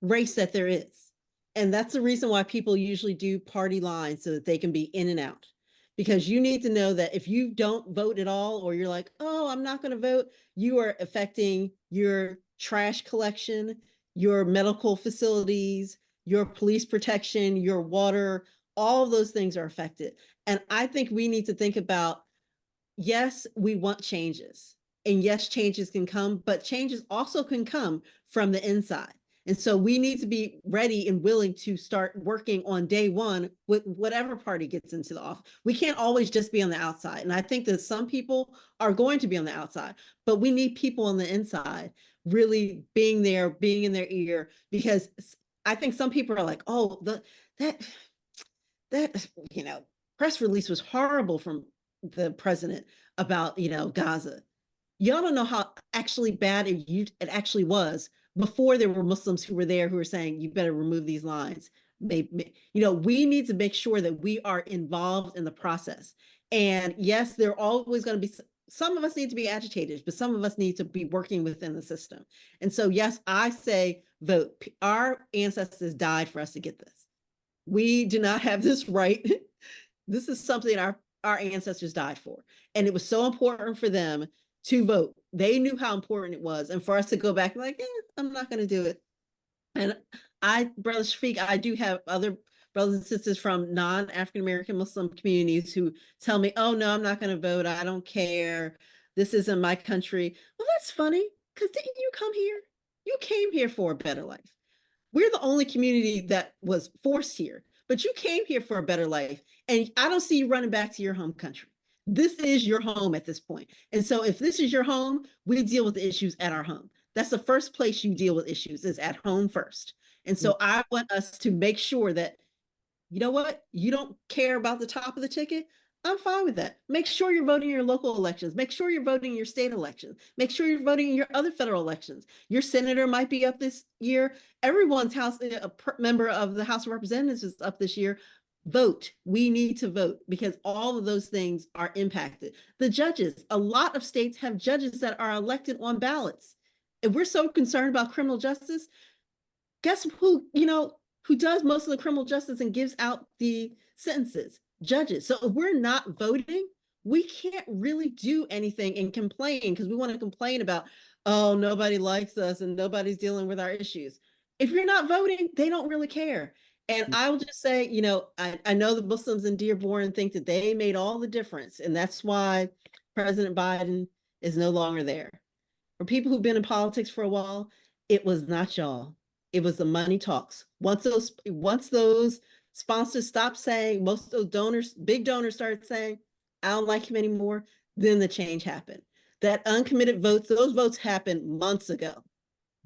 race that there is. And that's the reason why people usually do party lines, so that they can be in and out. Because you need to know that if you don't vote at all, or you're like, oh, I'm not going to vote, you are affecting your trash collection, your medical facilities, your police protection, your water, all of those things are affected. And I think we need to think about, yes, we want changes. And yes, changes can come, but changes also can come from the inside. And so we need to be ready and willing to start working on day one with whatever party gets into the office. We can't always just be on the outside. And I think that some people are going to be on the outside, but we need people on the inside really being there, being in their ear, because I think some people are like, oh, that press release was horrible from the president about, Gaza. Y'all don't know how actually bad it actually was before there were Muslims who were there who were saying, you better remove these lines. We need to make sure that we are involved in the process. And yes, there are always going to be, some of us need to be agitators, but some of us need to be working within the system. And so, yes, I say vote. Our ancestors died for us to get this. We do not have this right. This is something our ancestors died for. And it was so important for them to vote. They knew how important it was. And for us to go back like, I'm not going to do it. And Brother Shafiq, I do have other brothers and sisters from non-African-American Muslim communities who tell me, oh, no, I'm not going to vote. I don't care. This isn't my country. Well, that's funny, because didn't you come here? You came here for a better life. We're the only community that was forced here, but you came here for a better life. And I don't see you running back to your home country. This is your home at this point. And so if this is your home, we deal with the issues at our home. That's the first place you deal with issues, is at home first. And so I want us to make sure that, you know what, you don't care about the top of the ticket. I'm fine with that. Make sure you're voting in your local elections. Make sure you're voting in your state elections. Make sure you're voting in your other federal elections. Your senator might be up this year. Everyone's member of the House of Representatives is up this year. Vote. We need to vote, because all of those things are impacted. The judges, a lot of states have judges that are elected on ballots. If we're so concerned about criminal justice, guess who does most of the criminal justice and gives out the sentences? Judges. So if we're not voting, we can't really do anything and complain, because we want to complain about, oh, nobody likes us and nobody's dealing with our issues. If you're not voting, they don't really care. And I will just say, I know the Muslims in Dearborn think that they made all the difference. And that's why President Biden is no longer there. For people who've been in politics for a while, it was not y'all. It was the money talks. Once those sponsors stopped saying, most of those donors, big donors, started saying, I don't like him anymore, then the change happened. That uncommitted votes, those votes happened months ago.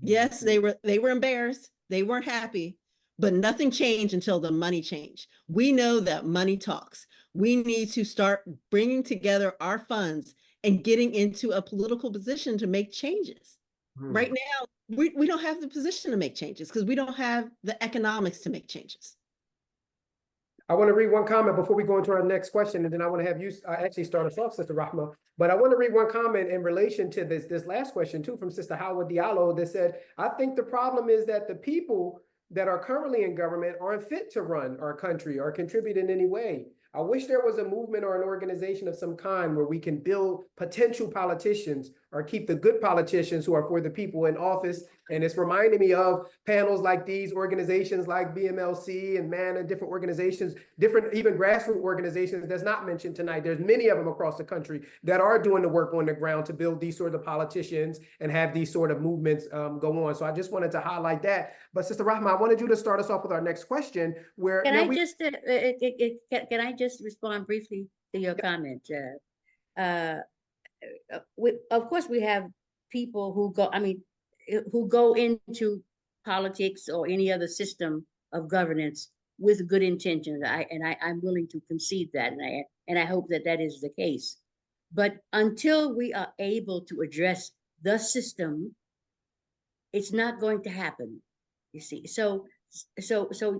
Yes, they were embarrassed. They weren't happy, but nothing changed until the money changed. We know that money talks. We need to start bringing together our funds and getting into a political position to make changes. Right now, we don't have the position to make changes because we don't have the economics to make changes.
I want to read one comment before we go into our next question, and then I want to have you actually start us off, Sister Rahma. But I want to read one comment in relation to this last question too, from Sister Howard Diallo, that said, I think the problem is that the people that are currently in government aren't fit to run our country or contribute in any way. I wish there was a movement or an organization of some kind where we can build potential politicians or keep the good politicians who are for the people in office. And it's reminding me of panels like these, organizations like BMLC and MAN, different organizations, different even grassroots organizations that's not mentioned tonight. There's many of them across the country that are doing the work on the ground to build these sort of politicians and have these sort of movements go on. So I just wanted to highlight that. But Sister Rahma, I wanted you to start us off with our next question. Where
Can can I just respond briefly to your comment? Of course, we have people who who go into politics or any other system of governance with good intentions. I'm willing to concede that, and I hope that that is the case. But until we are able to address the system, it's not going to happen. You see, so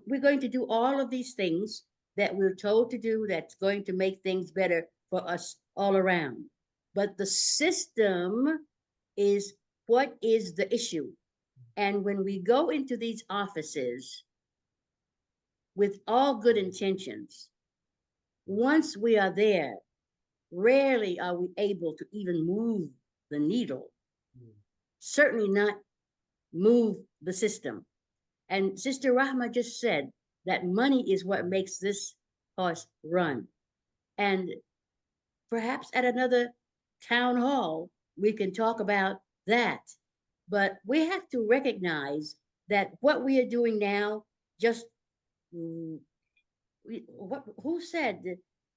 we're going to do all of these things that we're told to do that's going to make things better for us all around. But the system is what is the issue. And when we go into these offices with all good intentions, once we are there, rarely are we able to even move the needle, certainly not move the system. And Sister Rahma just said that money is what makes this horse run. And perhaps at another town hall, we can talk about that. But we have to recognize that what we are doing now, just who said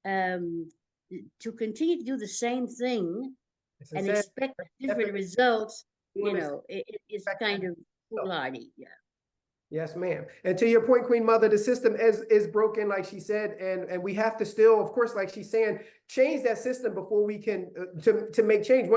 to continue to do the same thing and expect different results, it's kind of foolhardy. Yeah.
Yes, ma'am. And to your point, Queen Mother, the system is broken, like she said, and we have to still, of course, like she's saying, change that system before we can to make change.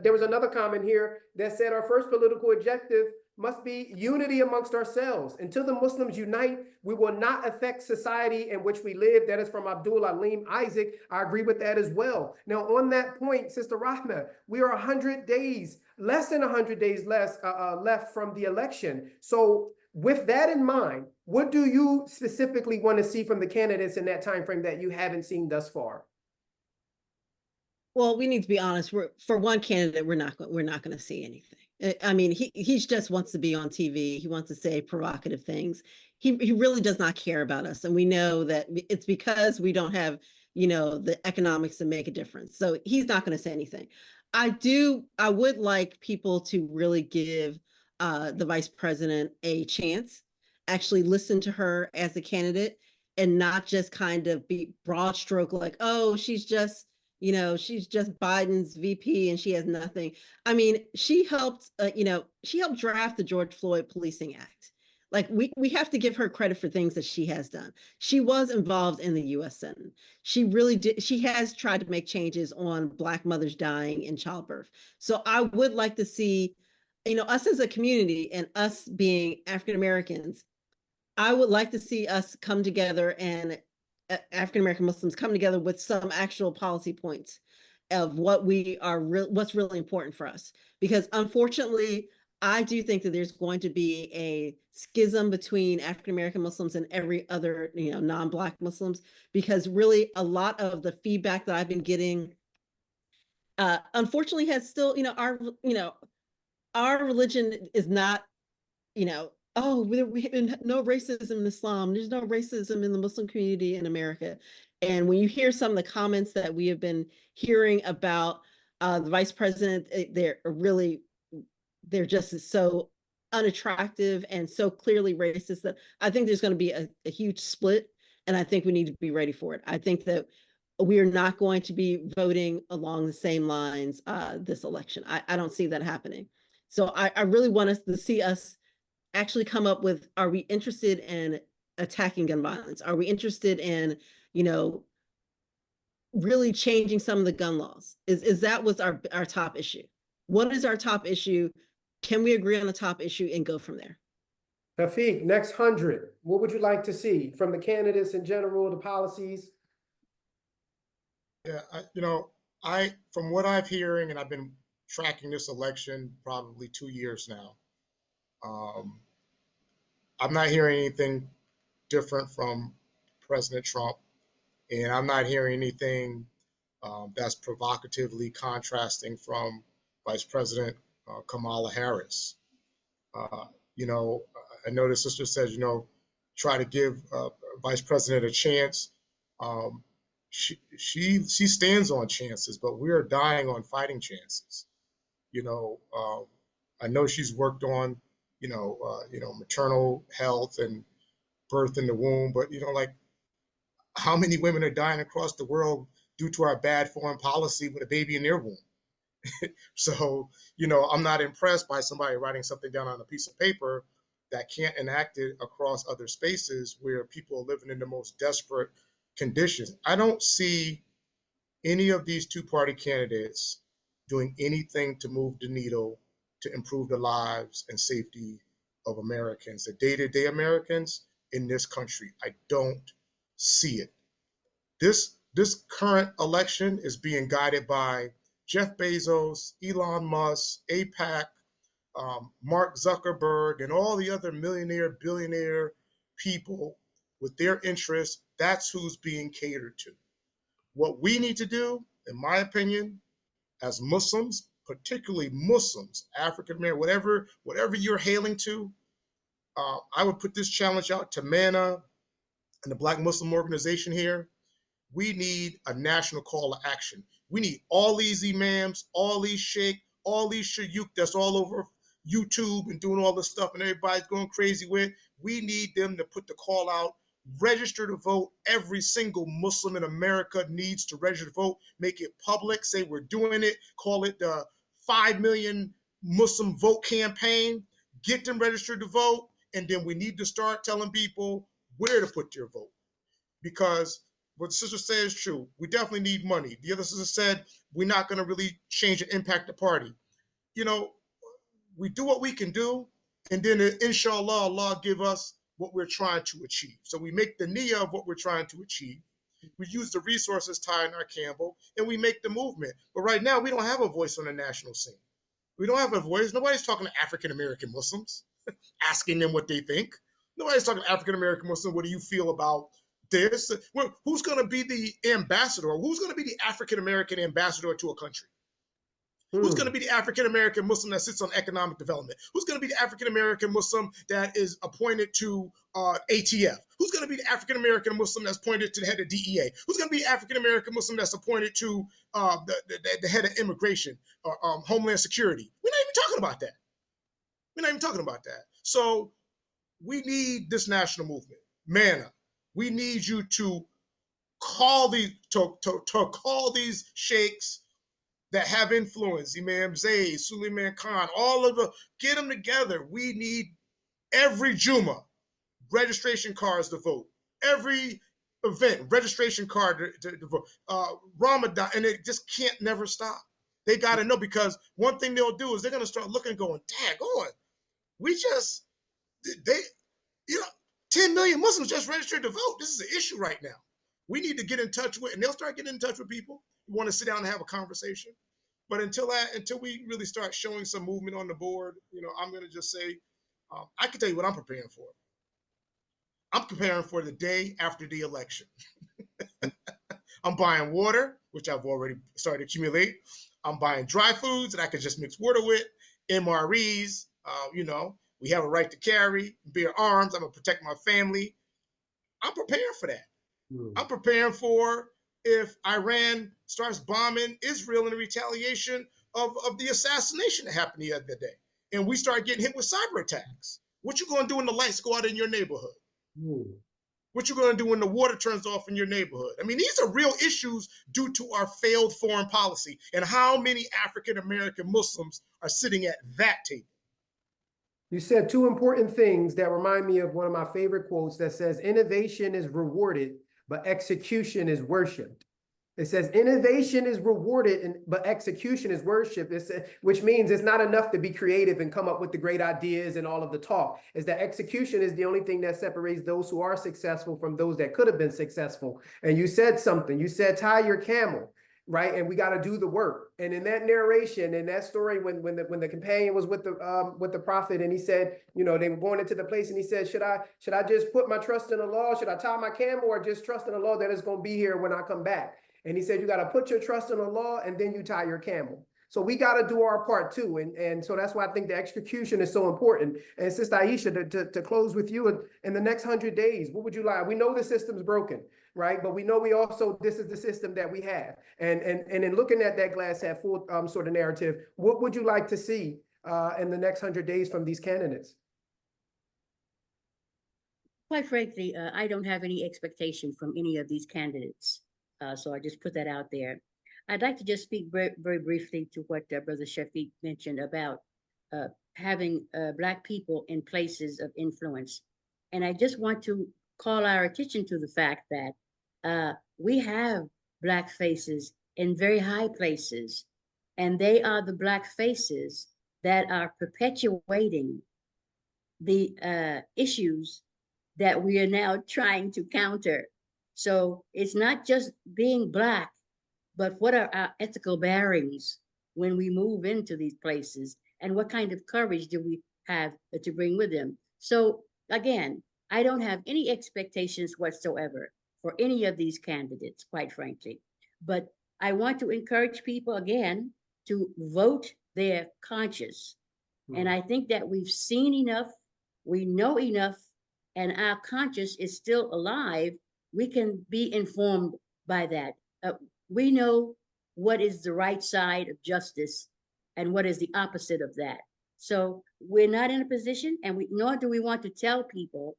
There was another comment here that said our first political objective must be unity amongst ourselves. Until the Muslims unite, we will not affect society in which we live. That is from Abdul Alim Isaac. I agree with that as well. Now, on that point, Sister Rahma, we are 100 days, less than 100 days left from the election. So with that in mind, what do you specifically want to see from the candidates in that time frame that you haven't seen thus far?
Well, we need to be honest. For one candidate, we're not going to see anything. I mean, he just wants to be on TV. He wants to say provocative things. He really does not care about us, and we know that it's because we don't have the economics to make a difference. So he's not going to say anything. I would like people to really give the vice president a chance, actually listen to her as a candidate, and not just kind of be broad stroke like, oh, she's just Biden's VP and she has nothing. I mean, she helped draft the George Floyd Policing Act. Like we have to give her credit for things that she has done. She was involved in the U.S. Senate. She really did. She has tried to make changes on Black mothers dying in childbirth. So I would like to see, us as a community and us being African Americans, I would like to see us come together and African American Muslims come together with some actual policy points of what's really important for us. Because unfortunately, I do think that there's going to be a schism between African American Muslims and every other, non-Black Muslims, because really a lot of the feedback that I've been getting, unfortunately, has still, our religion is not, oh, we no racism in Islam. There's no racism in the Muslim community in America. And when you hear some of the comments that we have been hearing about the vice president, they're just so unattractive and so clearly racist that I think there's going to be a huge split. And I think we need to be ready for it. I think that we are not going to be voting along the same lines this election. I don't see that happening. So I really want us to see us actually come up with, are we interested in attacking gun violence? Are we interested in, really changing some of the gun laws? Is that what's our top issue? What is our top issue? Can we agree on the top issue and go from there?
Rafiq, next 100, what would you like to see from the candidates in general, the policies?
Yeah, from what I'm hearing, and I've been tracking this election probably 2 years now, I'm not hearing anything different from President Trump, and I'm not hearing anything that's provocatively contrasting from Vice President Kamala Harris. You know, I know the sister says, you know, try to give Vice President a chance. She stands on chances, but we are dying on fighting chances. You know, I know she's worked on, maternal health and birth in the womb, but like, how many women are dying across the world due to our bad foreign policy with a baby in their womb? So, I'm not impressed by somebody writing something down on a piece of paper that can't enact it across other spaces where people are living in the most desperate conditions. I don't see any of these two-party candidates doing anything to move the needle to improve the lives and safety of Americans, the day-to-day Americans in this country. I don't see it. This current election is being guided by Jeff Bezos, Elon Musk, AIPAC, Mark Zuckerberg, and all the other millionaire, billionaire people with their interests. That's who's being catered to. What we need to do, in my opinion, as Muslims, particularly Muslims, African American, whatever you're hailing to, I would put this challenge out to MANA and the Black Muslim organization here. We need a national call to action. We need all these imams, all these sheikh, all these shayuk that's all over YouTube and doing all this stuff and everybody's going crazy with. We need them to put the call out, register to vote. Every single Muslim in America needs to register to vote, make it public, say we're doing it, call it the 5 million Muslim vote campaign, get them registered to vote, and then we need to start telling people where to put their vote. Because what the sister said is true. We definitely need money. The other sister said we're not going to really change and impact the party. We do what we can do, and then inshallah, Allah give us what we're trying to achieve. So we make the niyyah of what we're trying to achieve. We use the resources tied in our Campbell, and we make the movement. But right now, we don't have a voice on the national scene. We don't have a voice. Nobody's talking to African-American Muslims, asking them what they think. Nobody's talking to African-American Muslims, what do you feel about this? Who's going to be the ambassador? Who's going to be the African-American ambassador to a country? Who's going to be the African-American Muslim that sits on economic development? Who's going to be the African-American Muslim that is appointed to ATF? Who's going to be the African-American Muslim that's appointed to the head of DEA? Who's going to be the African-American Muslim that's appointed to the head of immigration or Homeland Security? We're not even talking about that. We're not even talking about that. So we need this national movement. MANA, we need you to call these call these sheikhs that have influence, Imam Zayd, Suleiman Khan, all of them, get them together. We need every Juma, registration cards to vote. Every event, registration card to vote. Ramadan, and it just can't never stop. They got to know, because one thing they'll do is they're going to start looking and going, daggone, 10 million Muslims just registered to vote. This is an issue right now. We need to get in touch with, and they'll start getting in touch with people who want to sit down and have a conversation. But until we really start showing some movement on the board, I'm going to just say, I can tell you what I'm preparing for. I'm preparing for the day after the election. I'm buying water, which I've already started to accumulate. I'm buying dry foods that I can just mix water with, MREs, we have a right to carry, bear arms. I'm going to protect my family. I'm preparing for that. I'm preparing for if Iran starts bombing Israel in retaliation of the assassination that happened the other day, and we start getting hit with cyber attacks. What you going to do when the lights go out in your neighborhood? What you going to do when the water turns off in your neighborhood? I mean, these are real issues due to our failed foreign policy, and how many African-American Muslims are sitting at that table.
You said two important things that remind me of one of my favorite quotes that says, innovation is rewarded, but execution is worshipped. It says innovation is rewarded, but execution is worship. Which means it's not enough to be creative and come up with the great ideas and all of the talk. Is that execution is the only thing that separates those who are successful from those that could have been successful. And you said something. You said tie your camel. right? And we got to do the work. And in that narration, in that story, when the companion was with the prophet, and he said, you know, they were going into the place, and he said, should I just put my trust in Allah? Should I tie my camel, or just trust in Allah that it's going to be here when I come back? And he said, you got to put your trust in Allah, and then you tie your camel. So we got to do our part too. And so that's why I think the execution is so important. And Sister Aisha, to close with you, in the next 100 days, what would you like? We know the system's broken, right? But we know this is the system that we have. And in looking at that glass half full sort of narrative, what would you like to see in the next 100 days from these candidates?
Quite frankly, I don't have any expectation from any of these candidates. So I just put that out there. I'd like to just speak very, very briefly to what Brother Shafiq mentioned about having Black people in places of influence. And I just want to call our attention to the fact that we have Black faces in very high places, and they are the Black faces that are perpetuating the issues that we are now trying to counter. So it's not just being Black, but what are our ethical bearings when we move into these places, and what kind of courage do we have to bring with them? So again, I don't have any expectations whatsoever for any of these candidates, quite frankly. But I want to encourage people again to vote their conscience. And I think that we've seen enough, we know enough, and our conscience is still alive. We can be informed by that. We know what is the right side of justice and what is the opposite of that. So we're not in a position, and nor do we want to tell people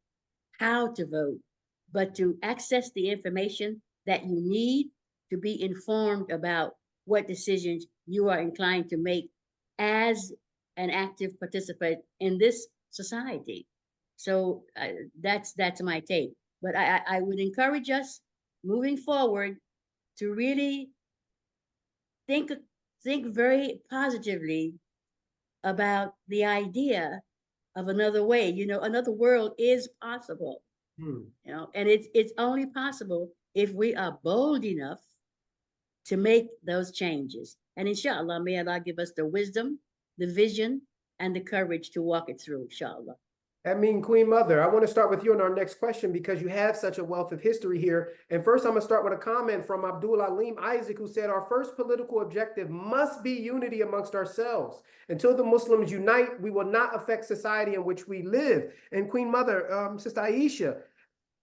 how to vote, but to access the information that you need to be informed about what decisions you are inclined to make as an active participant in this society. So that's my take. But I would encourage us moving forward to really think very positively about the idea of another way. You know, another world is possible. You know, and it's only possible if we are bold enough to make those changes. And inshallah, may Allah give us the wisdom, the vision, and the courage to walk it through, inshallah.
I mean, Queen Mother, I want to start with you on our next question because you have such a wealth of history here. And first, I'm going to start with a comment from Abdul Alim Isaac, who said, our first political objective must be unity amongst ourselves. Until the Muslims unite, we will not affect society in which we live. And Queen Mother, Sister Aisha,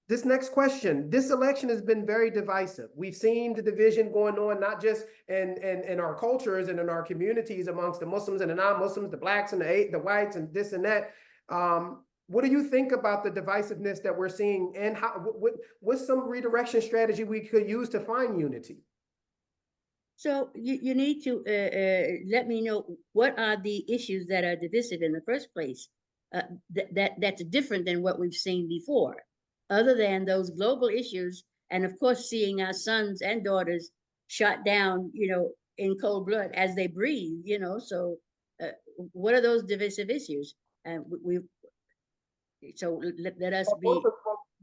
this next question, this election has been very divisive. We've seen the division going on, not just in our cultures and in our communities amongst the Muslims and the non-Muslims, the Blacks and the whites and this and that. What do you think about the divisiveness that we're seeing, and what's some redirection strategy we could use to find unity?
So you need to let me know what are the issues that are divisive in the first place, that's different than what we've seen before, other than those global issues, and of course seeing our sons and daughters shot down, you know, in cold blood as they breathe, you know. So what are those divisive issues? And so let us be.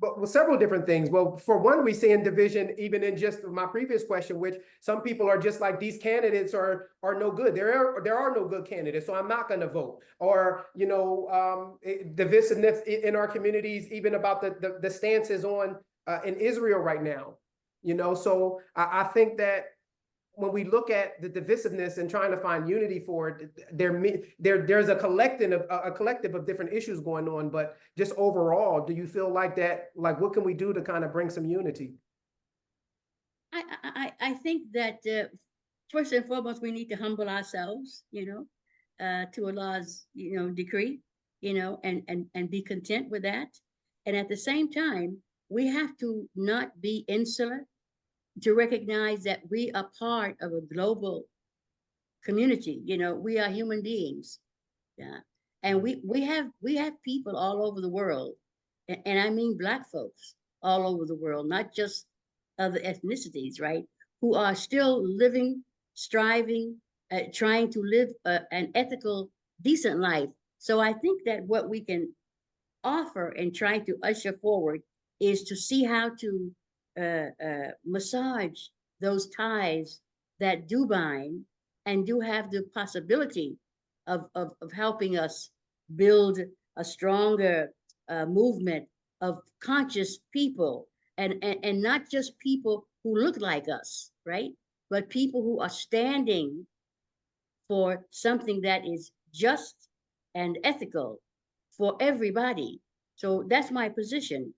But several different things. Well, for one, we see in division, even in just my previous question, which some people are just like, these candidates are no good. There are no good candidates, so I'm not going to vote. Or, you know, divisiveness in our communities, even about the stances on in Israel right now. You know, so I think that when we look at the divisiveness and trying to find unity for it, there's a collective of different issues going on. But just overall, do you feel like that? Like, what can we do to kind of bring some unity?
I think that first and foremost, we need to humble ourselves, you know, to Allah's, you know, decree, you know, and be content with that. And at the same time, we have to not be insular, to recognize that we are part of a global community. You know, we are human beings, yeah, and we have people all over the world, and I mean Black folks all over the world, not just other ethnicities, right? Who are still living, striving, trying to live an ethical, decent life. So I think that what we can offer and try to usher forward is to see how to massage those ties that do bind and do have the possibility of helping us build a stronger movement of conscious people, and not just people who look like us, right? But people who are standing for something that is just and ethical for everybody. So that's my position.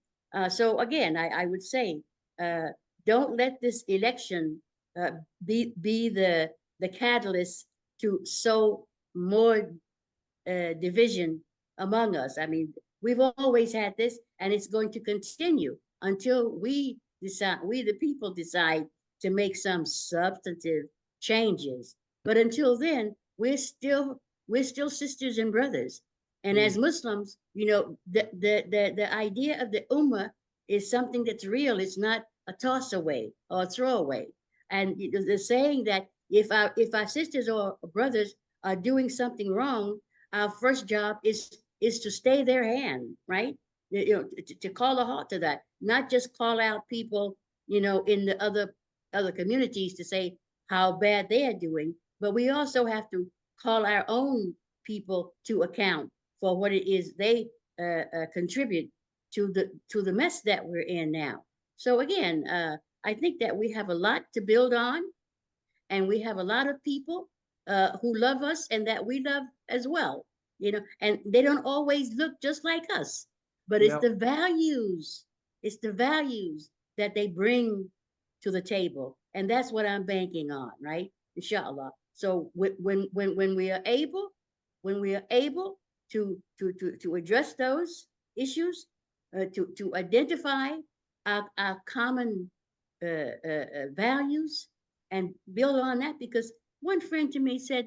So again, I would say, don't let this election be the catalyst to sow more division among us. I mean, we've always had this, and it's going to continue until we decide, we the people decide to make some substantive changes. But until then, we're still sisters and brothers. And as Muslims, you know, the idea of the ummah is something that's real. It's not a toss away or a throwaway. And the saying that if our sisters or brothers are doing something wrong, our first job is to stay their hand, right? You know, to call a halt to that, not just call out people, you know, in the other communities to say how bad they are doing, but we also have to call our own people to account for what it is they contribute to the mess that we're in now. So again, I think that we have a lot to build on, and we have a lot of people who love us and that we love as well, you know, and they don't always look just like us, but it's the values, that they bring to the table. And that's what I'm banking on, right? Inshallah. So when we are able, to address those issues, to identify our common values and build on that, because one friend to me said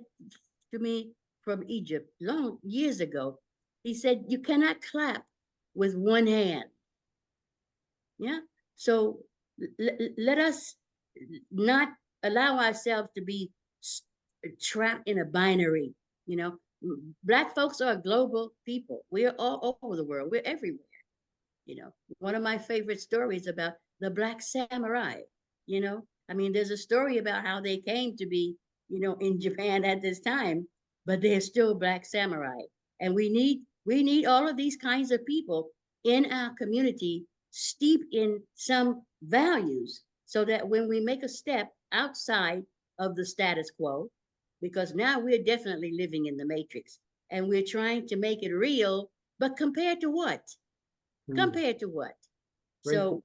to me from Egypt long years ago, he said, you cannot clap with one hand. Yeah. So let us not allow ourselves to be trapped in a binary. You know, Black folks are global people. We're all over the world. We're everywhere. You know, one of my favorite stories about the Black samurai, you know, I mean, there's a story about how they came to be, you know, in Japan at this time, but they're still Black samurai. And we need all of these kinds of people in our community, steeped in some values, so that when we make a step outside of the status quo, because now we're definitely living in the matrix and we're trying to make it real, but compared to what? Compared to what? So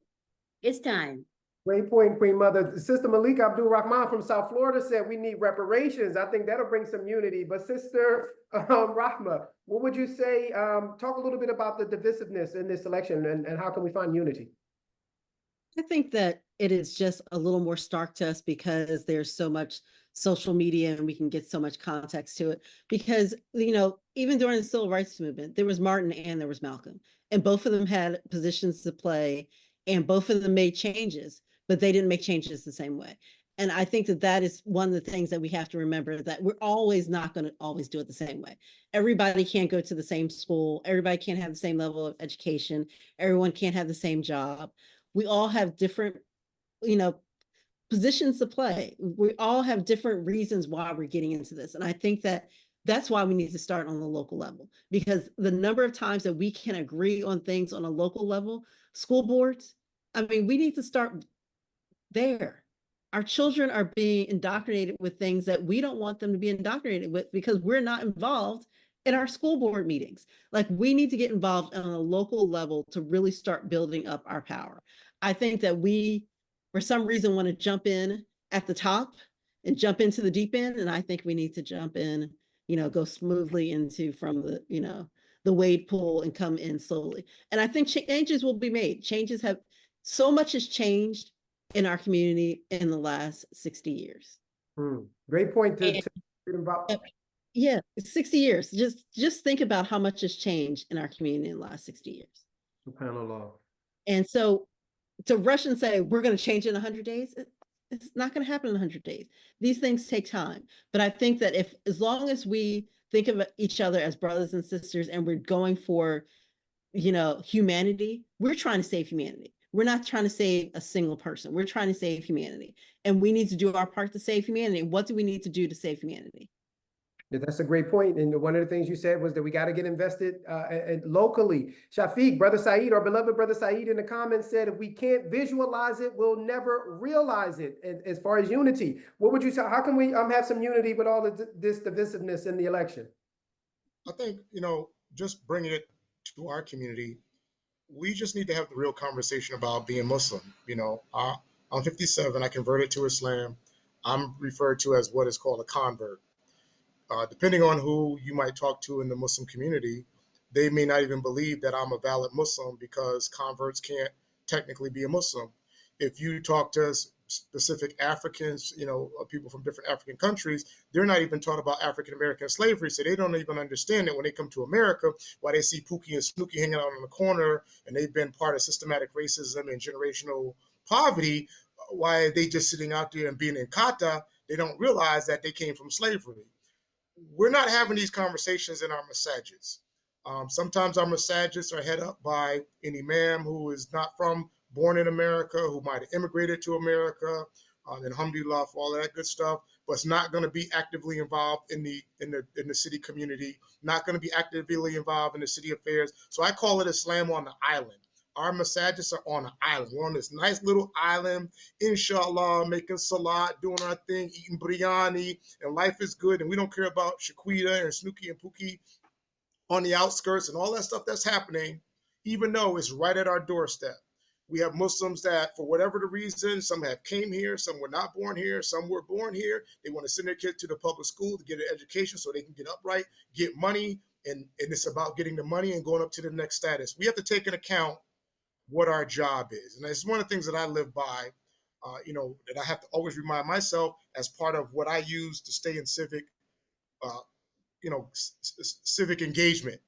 it's time.
Great point, Queen Mother. Sister Malika Abdul Rahman from South Florida said we need reparations. I think that'll bring some unity. But Sister Rahma, what would you say? Talk a little bit about the divisiveness in this election, and how can we find unity?
I think that it is just a little more stark to us because there's so much social media and we can get so much context to it. Because, you know, even during the civil rights movement, there was Martin and there was Malcolm, and both of them had positions to play, and both of them made changes, but they didn't make changes the same way. And I think that that is one of the things that we have to remember, that we're always not going to always do it the same way. Everybody can't go to the same school. Everybody can't have the same level of education. Everyone can't have the same job. We all have different, you know, positions to play. We all have different reasons why we're getting into this. And I think that that's why we need to start on the local level, because the number of times that we can agree on things on a local level, school boards, I mean, we need to start there. Our children are being indoctrinated with things that we don't want them to be indoctrinated with because we're not involved in our school board meetings. Like, we need to get involved on a local level to really start building up our power. I think that we, for some reason, want to jump in at the top and jump into the deep end. And I think we need to jump in, you know, go smoothly into from the, you know, the wade pool and come in slowly. And I think changes will be made. Changes have, so much has changed in our community in the last 60 years.
Great point to get involved.
Yeah, 60 years. Just think about how much has changed in our community in the last 60 years.
SubhanAllah.
And so to rush and say, we're going to change in 100 days, it's not going to happen in 100 days. These things take time. But I think that if, as long as we think of each other as brothers and sisters, and we're going for, you know, humanity, we're trying to save humanity. we're not trying to save a single person. We're trying to save humanity. And we need to do our part to save humanity. What do we need to do to save humanity?
Yeah, that's a great point. And one of the things you said was that we got to get invested locally. Shafiq, Brother Saeed, our beloved Brother Saeed in the comments said, if we can't visualize it, we'll never realize it. And as far as unity, what would you say? How can we have some unity with all of this divisiveness in the election?
I think, just bringing it to our community, we just need to have the real conversation about being Muslim. I'm 57, I converted to Islam. I'm referred to as what is called a convert. Depending on who you might talk to in the Muslim community, they may not even believe that I'm a valid Muslim because converts can't technically be a Muslim. If you talk to specific Africans, people from different African countries, they're not even taught about African American slavery, so they don't even understand it when they come to America, why they see Pookie and Snooki hanging out in the corner and they've been part of systematic racism and generational poverty. Why are they just sitting out there and being in kata? They don't realize that they came from slavery. We're not having these conversations in our masajids. Sometimes our masajids are head up by an imam who is not born in America, who might have immigrated to America, and alhamdulillah for all of that good stuff, but it's not going to be actively involved in the city community, not going to be actively involved in the city affairs. So I call it Islam on the island. Our masajids are on an island. We're on this nice little island, inshallah, making salat, doing our thing, eating biryani, and life is good. And we don't care about Shaquita and Snooki and Pookie on the outskirts and all that stuff that's happening, even though it's right at our doorstep. We have Muslims that, for whatever the reason, some have came here, some were not born here, some were born here. They want to send their kids to the public school to get an education so they can get upright, get money, and it's about getting the money and going up to the next status. We have to take into account what our job is. And it's one of the things that I live by, that I have to always remind myself as part of what I use to stay in civic, civic engagement.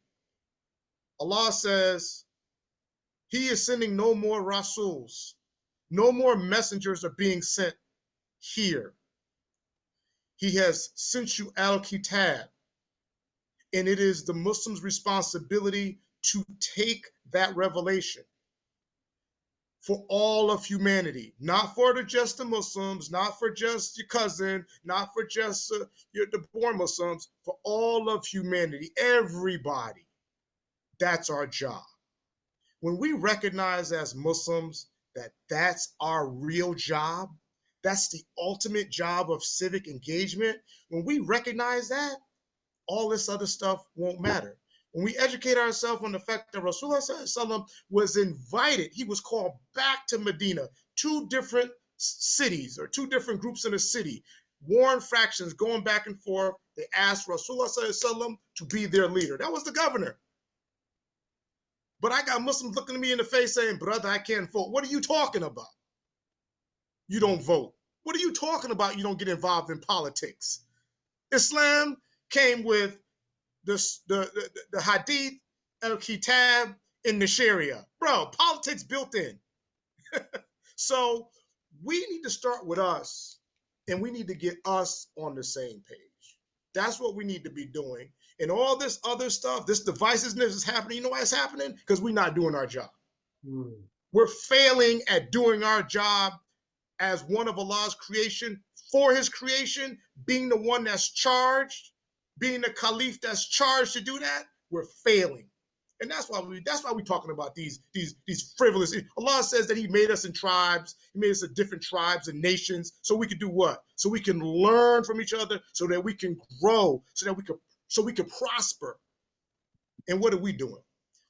Allah says, He is sending no more Rasuls. No more messengers are being sent here. He has sent you Al-Kitab. And it is the Muslim's responsibility to take that revelation for all of humanity, not for just the Muslims, not for just your cousin, not for just the born Muslims, for all of humanity, everybody. That's our job. When we recognize as Muslims that that's our real job, that's the ultimate job of civic engagement, when we recognize that, all this other stuff won't matter. When we educate ourselves on the fact that Rasulullah was invited, he was called back to Medina, 2 different cities or 2 different groups in a city, warring factions going back and forth. They asked Rasulullah to be their leader. That was the governor. But I got Muslims looking at me in the face saying, brother, I can't vote. What are you talking about? You don't vote. What are you talking about? You don't get involved in politics. Islam came with the Hadith, Al-Kitab, and the Sharia. Bro, politics built in. So we need to start with us, and we need to get us on the same page. That's what we need to be doing. And all this other stuff, this divisiveness is happening. You know why it's happening? Because we're not doing our job. We're failing at doing our job as one of Allah's creation, for his creation, being the one that's charged, being the caliph that's charged to do that. We're failing. And that's why we're talking about these frivolous. Allah says that he made us in tribes. He made us in different tribes and nations. So we can do what? So we can learn from each other, so that we can grow, so we can prosper. And what are we doing?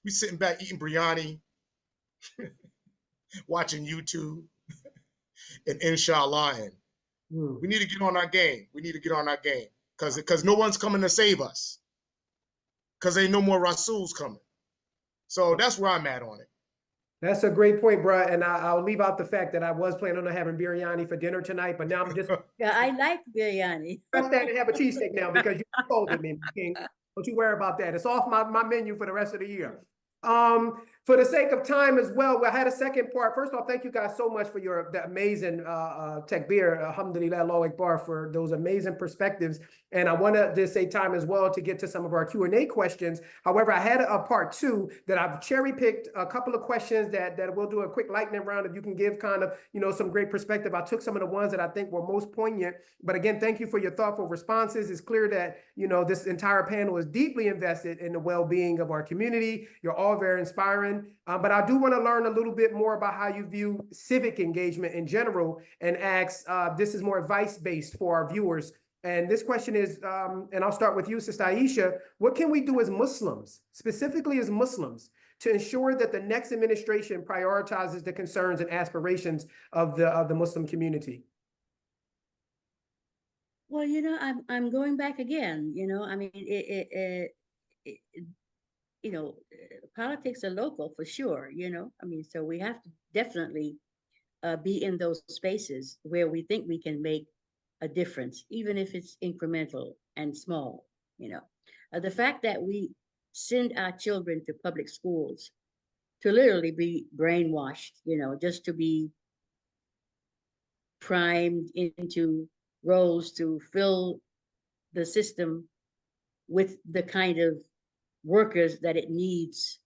We sitting back eating biryani, watching YouTube, and inshallah. And we need to get on our game. We need to get on our game. Because no one's coming to save us. Because ain't no more Rasuls coming. So that's where I'm at on it.
That's a great point, bro. And I'll leave out the fact that I was planning on having biryani for dinner tonight, but now I'm just
Yeah, I like biryani.
press that and have a cheesesteak now because you scolded me, King. Don't you worry about that. It's off my menu for the rest of the year. For the sake of time as well, I had a second part. First off, thank you guys so much for the amazing takbir, alhamdulillah, Allahu Akbar, for those amazing perspectives. And I want to just say time as well to get to some of our Q&A questions. However, I had a part two that I've cherry picked a couple of questions that we'll do a quick lightning round. If you can give kind of, some great perspective. I took some of the ones that I think were most poignant. But again, thank you for your thoughtful responses. It's clear that, this entire panel is deeply invested in the well-being of our community. You're all very inspiring. But I do want to learn a little bit more about how you view civic engagement in general and ask, this is more advice-based for our viewers. And this question is, and I'll start with you, Sister Aisha, what can we do as Muslims, specifically as Muslims, to ensure that the next administration prioritizes the concerns and aspirations of the Muslim community?
Well, I'm going back again, I mean, politics are local for sure, I mean, so we have to definitely be in those spaces where we think we can make a difference, even if it's incremental and small, the fact that we send our children to public schools to literally be brainwashed, just to be primed into roles to fill the system with the kind of workers that it needs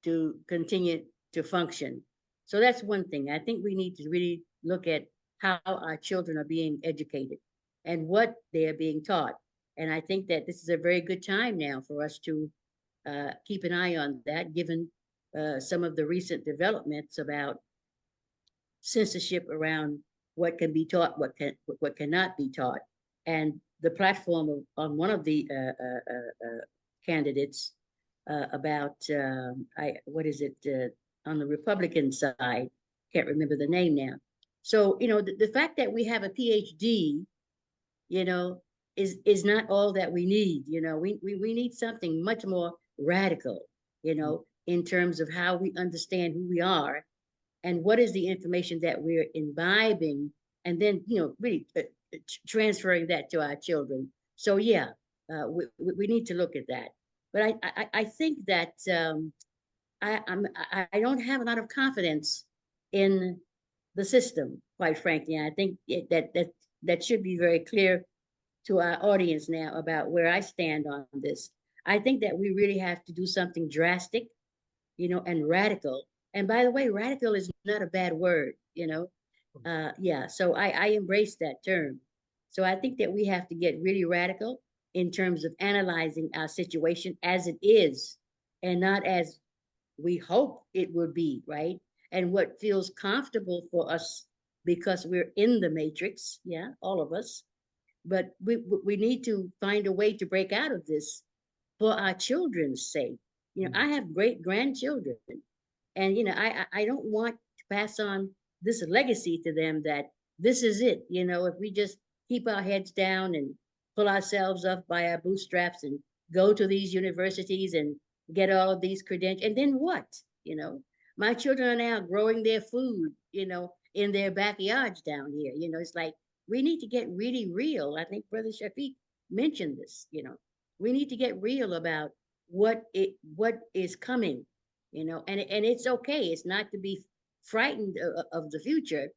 to continue to function. So that's one thing. I think we need to really look at how our children are being educated and what they are being taught. And I think that this is a very good time now for us to keep an eye on that, given some of the recent developments about censorship around what can be taught, what cannot be taught. And the platform on one of the candidates about what is it on the Republican side? Can't remember the name now. So the fact that we have a PhD, is not all that we need. We need something much more radical, in terms of how we understand who we are and what is the information that we're imbibing, and then really transferring that to our children. So yeah, we need to look at that. But I think that I don't have a lot of confidence in the system, quite frankly. And I think that should be very clear to our audience now about where I stand on this. I think that we really have to do something drastic, and radical. And by the way, radical is not a bad word, yeah, so I embrace that term. So I think that we have to get really radical in terms of analyzing our situation as it is and not as we hope it would be, right? And what feels comfortable for us because we're in the matrix, yeah, all of us. But we need to find a way to break out of this for our children's sake. I have great grandchildren, and I don't want to pass on this legacy to them that this is it. If we just keep our heads down and pull ourselves up by our bootstraps and go to these universities and get all of these credentials, and then what? My children are now growing their food, in their backyards down here. It's like we need to get really real. I think Brother Shafiq mentioned this. We need to get real about what is coming. And it's okay. It's not to be frightened of the future,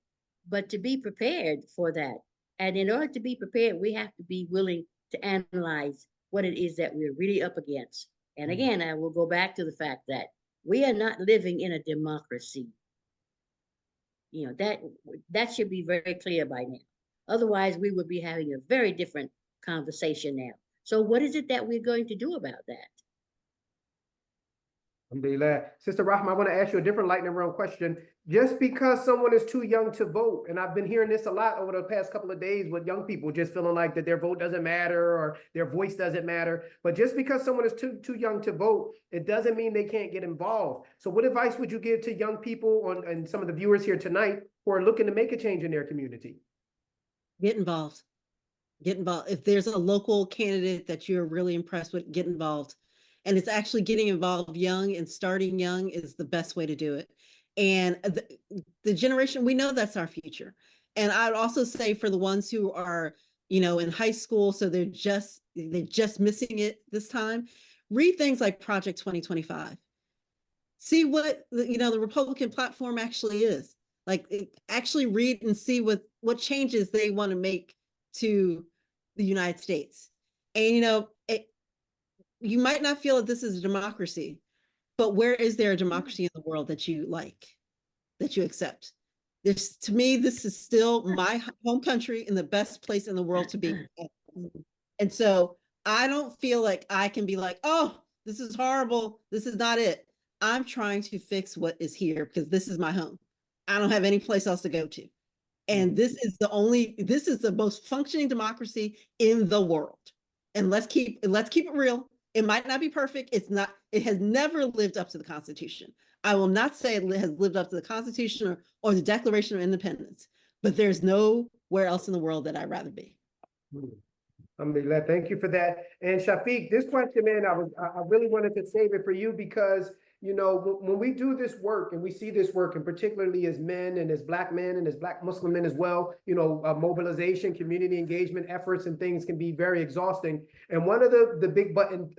but to be prepared for that. And in order to be prepared, we have to be willing to analyze what it is that we're really up against. And again, I will go back to the fact that we are not living in a democracy. That should be very clear by now. Otherwise, we would be having a very different conversation now. So what is it that we're going to do about that?
Alhamdulillah. Sister Rahma, I want to ask you a different lightning round question. Just because someone is too young to vote, and I've been hearing this a lot over the past couple of days with young people just feeling like that their vote doesn't matter or their voice doesn't matter. But just because someone is too young to vote, it doesn't mean they can't get involved. So what advice would you give to young people and some of the viewers here tonight who are looking to make a change in their community?
Get involved. Get involved. If there's a local candidate that you're really impressed with, get involved. And it's actually getting involved young and starting young is the best way to do it. And the generation, we know that's our future. And I'd also say for the ones who are, in high school, so they're just missing it this time, read things like Project 2025. see what the Republican platform actually is. Like, actually read and see what changes they want to make to the United States. And you might not feel that this is a democracy, but where is there a democracy in the world that you like, that you accept? To me, this is still my home country and the best place in the world to be. And so I don't feel like I can be like, oh, this is horrible, this is not it. I'm trying to fix what is here because this is my home. I don't have any place else to go to. And this is the most functioning democracy in the world. And let's keep it real. It might not be perfect. It has never lived up to the Constitution. I will not say it has lived up to the Constitution or the Declaration of Independence, but there's nowhere else in the world that I'd rather be.
Alhamdulillah, thank you for that. And Shafiq, this question, man, I really wanted to save it for you because, when we do this work and we see this work, and particularly as men and as Black men and as Black Muslim men as well, mobilization, community engagement efforts and things can be very exhausting. And one of the big button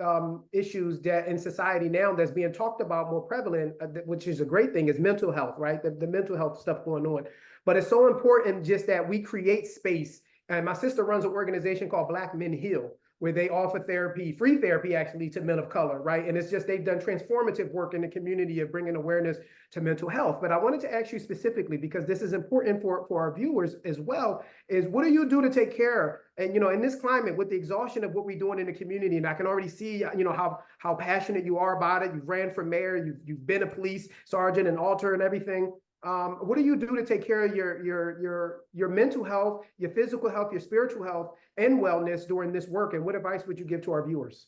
issues that in society now that's being talked about more prevalent, which is a great thing, is mental health, right? The mental health stuff going on. But it's so important just that we create space. And my sister runs an organization called Black Men Heal, where they offer therapy, free therapy actually, to men of color, right? And it's just, they've done transformative work in the community of bringing awareness to mental health. But I wanted to ask you specifically, because this is important for our viewers as well, is what do you do to take care? And, in this climate, with the exhaustion of what we're doing in the community, and I can already see, how passionate you are about it. You've ran for mayor, you've been a police sergeant and alter and everything. What do you do to take care of your mental health, your physical health, your spiritual health, and wellness during this work? And what advice would you give to our viewers?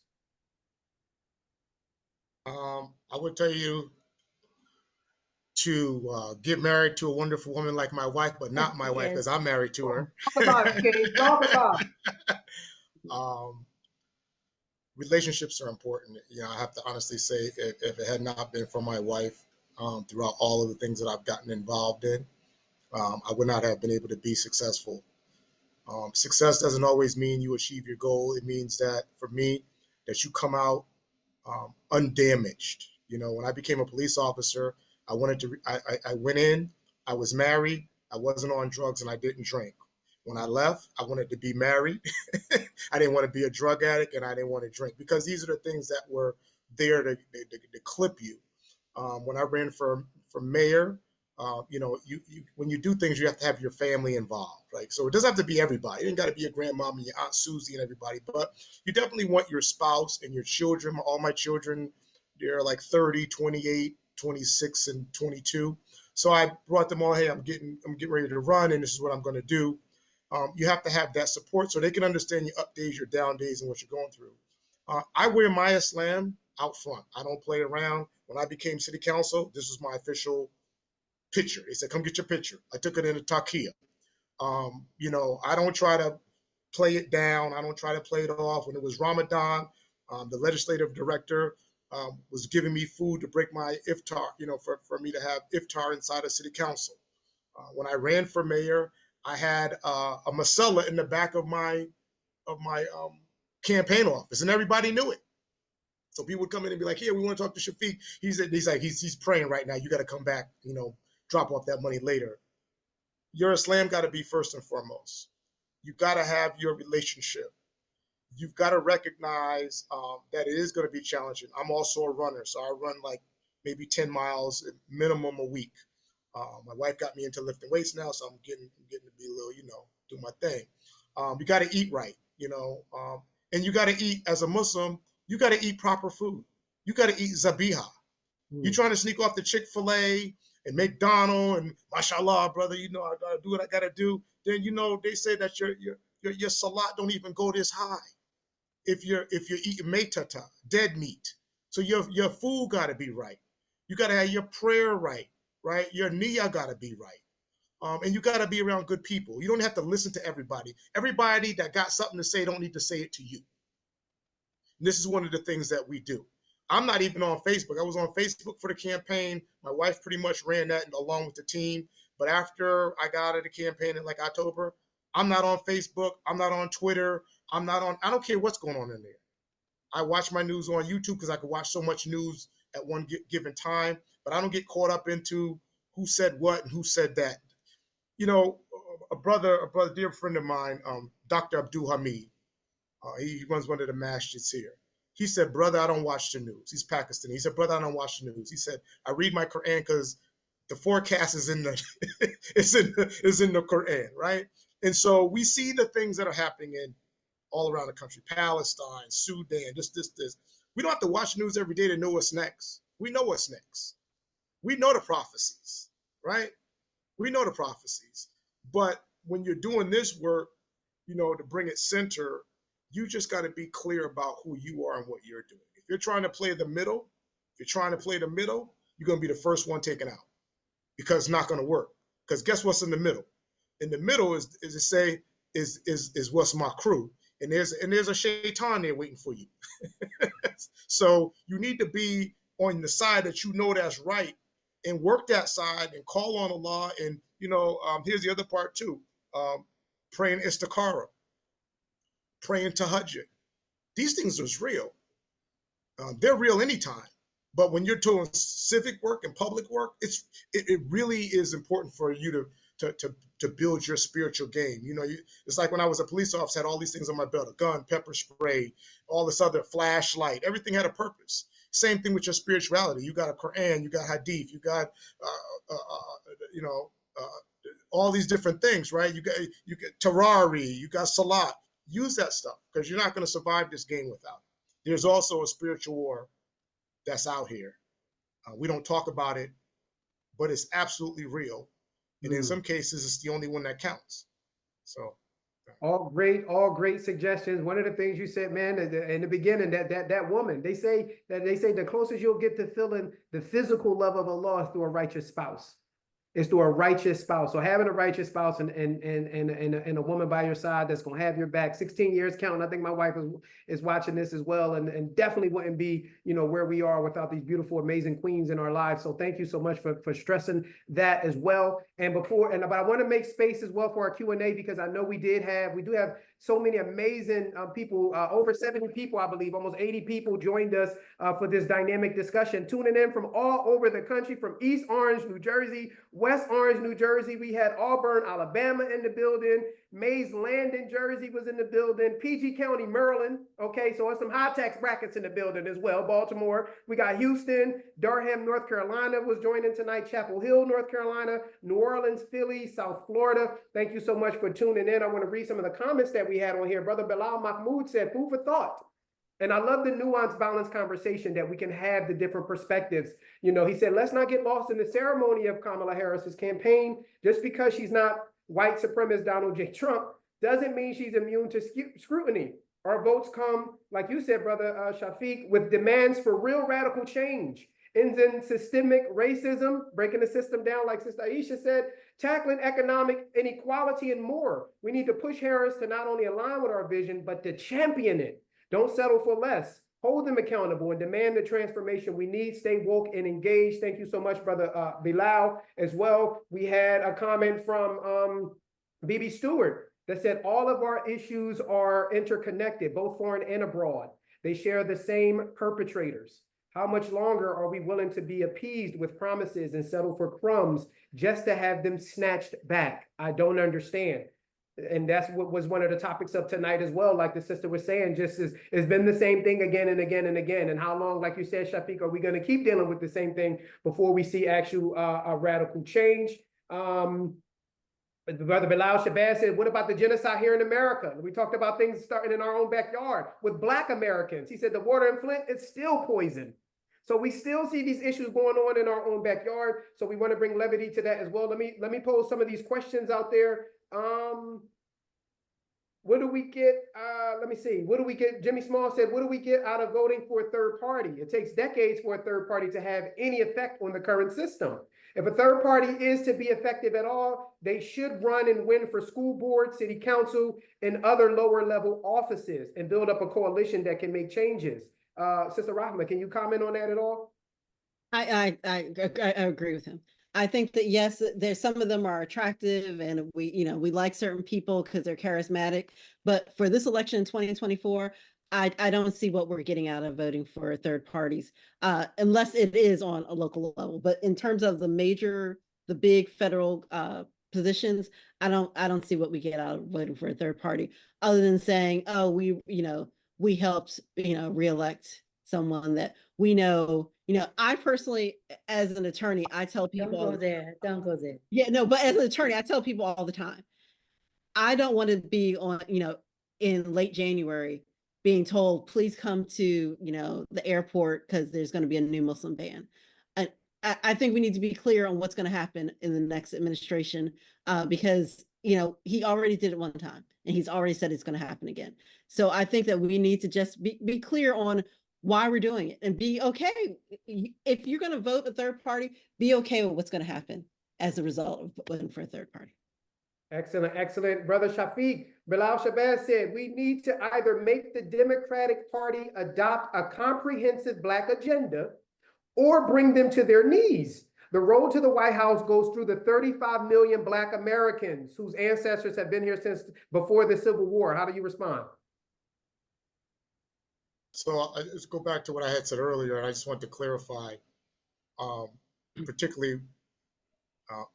I would tell you to get married to a wonderful woman like my wife, but not my wife, because I'm married to her.
Talk about it, King. Talk about it.
Relationships are important. I have to honestly say, if it had not been for my wife, throughout all of the things that I've gotten involved in, I would not have been able to be successful. Success doesn't always mean you achieve your goal. It means that, for me, that you come out undamaged. When I became a police officer, I went in, I was married, I wasn't on drugs, and I didn't drink. When I left, I wanted to be married. I didn't want to be a drug addict, and I didn't want to drink, because these are the things that were there to clip you. When I ran for mayor, when you do things, you have to have your family involved, right? So it doesn't have to be everybody. It ain't got to be your grandmama and your Aunt Susie and everybody, but you definitely want your spouse and your children. All my children, they're like 30, 28, 26, and 22. So I brought them all, hey, I'm getting ready to run, and this is what I'm going to do. You have to have that support so they can understand your up days, your down days, and what you're going through. I wear my Islam out front. I don't play around. When I became city council, this was my official picture. They said, come get your picture. I took it in a takia. I don't try to play it down. I don't try to play it off. When it was Ramadan, the legislative director was giving me food to break my iftar, for me to have iftar inside of city council. When I ran for mayor, I had a masala in the back of my campaign office, and everybody knew it. So people would come in and be like, "Here, we want to talk to Shafiq. He's praying right now. You got to come back. Drop off that money later." Your Islam got to be first and foremost. You got to have your relationship. You've got to recognize that it is going to be challenging. I'm also a runner, so I run like maybe 10 miles minimum a week. My wife got me into lifting weights now, so I'm getting to be a little, do my thing. You got to eat right, and you got to eat, as a Muslim, you got to eat proper food. You got to eat zabiha. You're trying to sneak off the Chick-fil-A and McDonald's and mashallah, brother, I got to do what I got to do. Then, they say that your salat don't even go this high if you're eating metata, dead meat. So your food got to be right. You got to have your prayer right? Your niyyah got to be right. And you got to be around good people. You don't have to listen to everybody. Everybody that got something to say don't need to say it to you. And this is one of the things that we do. I'm not even on Facebook. I was on Facebook for the campaign. My wife pretty much ran that along with the team. But after I got out of the campaign in like October, I'm not on Facebook. I'm not on Twitter. I don't care what's going on in there. I watch my news on YouTube because I can watch so much news at one given time, but I don't get caught up into who said what and who said that. You know, a dear friend of mine, Dr. Abdul Hamid, he runs one of the masjids here. He said, brother, I don't watch the news. He's Pakistani. He said, brother, I don't watch the news. He said, I read my Quran because the forecast is in the is in the Quran, right? And so we see the things that are happening in all around the country, Palestine, Sudan, this. We don't have to watch the news every day to know what's next. We know what's next. We know the prophecies, right? We know the prophecies. But when you're doing this work, you know, to bring it center, you just got to be clear about who you are and what you're doing. If you're trying to play the middle, you're going to be the first one taken out because it's not going to work. Because guess what's in the middle? In the middle is what's my crew. And there's a shaitan there waiting for you. So you need to be on the side that you know that's right and work that side and call on Allah. And, you know, here's the other part too. Praying istikhara, praying tahajjud. These things are real. They're real anytime. But when you're doing civic work and public work, it really is important for you to build your spiritual game. You know, it's like when I was a police officer, I had all these things on my belt: a gun, pepper spray, all this other flashlight. Everything had a purpose. Same thing with your spirituality. You got a Quran, you got Hadith, you got all these different things, right? You got Tarari, you got Salat. Use that stuff because you're not going to survive this game without it. There's also a spiritual war that's out here. We don't talk about it, but it's absolutely real. And in some cases, it's the only one that counts. So.
All great suggestions. One of the things you said, man, in the beginning, that woman, they say the closest you'll get to feeling the physical love of Allah is through a righteous spouse. It's through a righteous spouse. So having a righteous spouse and a woman by your side that's gonna have your back. 16 years counting. I think my wife is watching this as well, and definitely wouldn't be, you know, where we are without these beautiful, amazing queens in our lives. So thank you so much for stressing that as well. But I want to make space as well for our Q&A because I know we do have so many amazing people, over 70 people, I believe, almost 80 people joined us for this dynamic discussion, tuning in from all over the country, from East Orange, New Jersey, West Orange, New Jersey. We had Auburn, Alabama in the building. Mays Landing, Jersey was in the building. PG County, Maryland. Okay, so there's some high tax brackets in the building as well. Baltimore. We got Houston, Durham, North Carolina was joining tonight. Chapel Hill, North Carolina. New Orleans, Philly, South Florida. Thank you so much for tuning in. I want to read some of the comments that we had on here. Brother Bilal Mahmoud said, food for thought. And I love the nuanced, balanced conversation that we can have the different perspectives. You know, he said, let's not get lost in the ceremony of Kamala Harris's campaign. Just because she's not white supremacist Donald J. Trump doesn't mean she's immune to scrutiny. Our votes come, like you said, Brother Shafiq, with demands for real radical change. Ends in systemic racism, breaking the system down, like Sister Aisha said, tackling economic inequality and more. We need to push Harris to not only align with our vision, but to champion it. Don't settle for less. Hold them accountable and demand the transformation we need. Stay woke and engaged. Thank you so much, Brother Bilal, as well. We had a comment from BB Stewart that said all of our issues are interconnected, both foreign and abroad. They share the same perpetrators. How much longer are we willing to be appeased with promises and settle for crumbs just to have them snatched back? I don't understand. And that's what was one of the topics of tonight as well. Like the sister was saying, it's been the same thing again and again and again. And how long, like you said, Shafiq, are we going to keep dealing with the same thing before we see actual radical change? Brother Bilal Shabazz said, what about the genocide here in America? We talked about things starting in our own backyard with Black Americans. He said the water in Flint is still poison. So we still see these issues going on in our own backyard. So we want to bring levity to that as well. Let me pose some of these questions out there. What do we get? Let me see. What do we get? Jimmy Small said, what do we get out of voting for a third party? It takes decades for a third party to have any effect on the current system. If a third party is to be effective at all, they should run and win for school board, city council, and other lower level offices and build up a coalition that can make changes. Sister Rahma, can you comment on that at all?
I agree with him. I think that yes, there's some of them are attractive and we like certain people because they're charismatic. But for this election in 2024, I don't see what we're getting out of voting for third parties, unless it is on a local level. But in terms of the big federal positions, I don't see what we get out of voting for a third party, other than saying, oh, we helped, reelect someone that we know. I personally, as an attorney, I tell people.
Don't go there. Don't go there.
Yeah, no, but as an attorney, I tell people all the time, I don't want to be on, in late January being told, please come to, the airport because there's going to be a new Muslim ban. And I think we need to be clear on what's going to happen in the next administration, because, he already did it one time and he's already said it's going to happen again. So I think that we need to just be clear on why we're doing it and be okay. If you're going to vote a third party, be okay with what's going to happen as a result of voting for a third party.
Excellent, excellent. Brother Shafiq, Bilal Shabazz said, we need to either make the Democratic Party adopt a comprehensive Black agenda or bring them to their knees. The road to the White House goes through the 35 million Black Americans whose ancestors have been here since before the Civil War. How do you respond?
So I just go back to what I had said earlier, and I just want to clarify, particularly,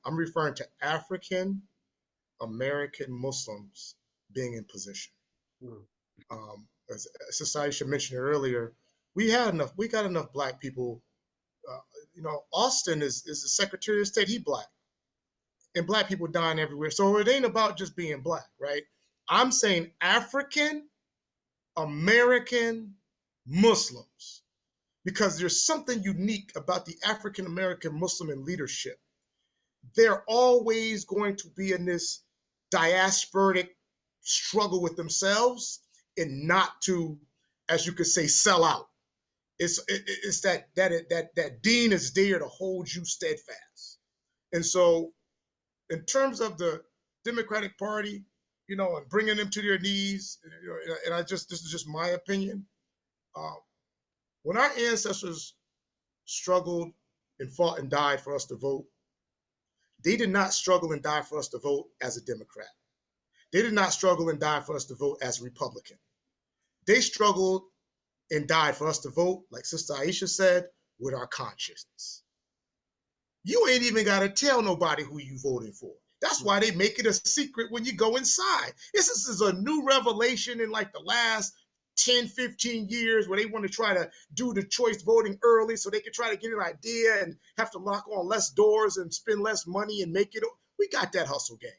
I'm referring to African American Muslims being in position. As Sister Aisha mentioned earlier, we got enough Black people. Austin is the Secretary of State, he Black. And Black people dying everywhere. So it ain't about just being Black, right? I'm saying African American Muslims, because there's something unique about the African American Muslim in leadership. They're always going to be in this diasporic struggle with themselves and not to, as you could say, sell out. It's that dean is there to hold you steadfast. And so in terms of the Democratic Party, and bringing them to their knees, and this is just my opinion. When our ancestors struggled and fought and died for us to vote, they did not struggle and die for us to vote as a Democrat. They did not struggle and die for us to vote as a Republican. They struggled and died for us to vote, like Sister Aisha said, with our conscience. You ain't even got to tell nobody who you voting for. That's why they make it a secret when you go inside. This is a new revelation in like the last 10, 15 years where they want to try to do the choice voting early so they can try to get an idea and have to lock on less doors and spend less money and make it. We got that hustle game.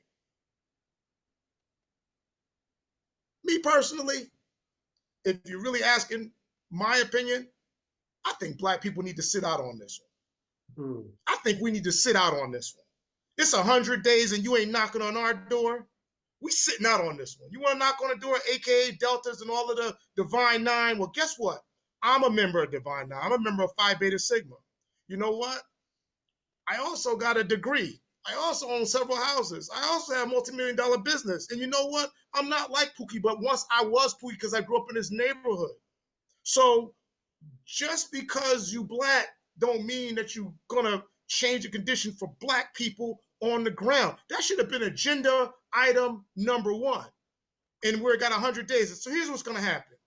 Me personally, if you're really asking my opinion, I think Black people need to sit out on this one. I think we need to sit out on this one. It's 100 days and you ain't knocking on our door. We sitting out on this one. You want to knock on the door, AKA Deltas and all of the Divine Nine? Well, guess what? I'm a member of Divine Nine. I'm a member of Phi Beta Sigma. You know what? I also got a degree. I also own several houses. I also have a multi-million-dollar business. And you know what? I'm not like Pookie, but once I was Pookie because I grew up in this neighborhood. So just because you Black don't mean that you're going to change the condition for Black people on the ground. That should have been agenda item number one. And we're got 100 days. So here's what's going to happen.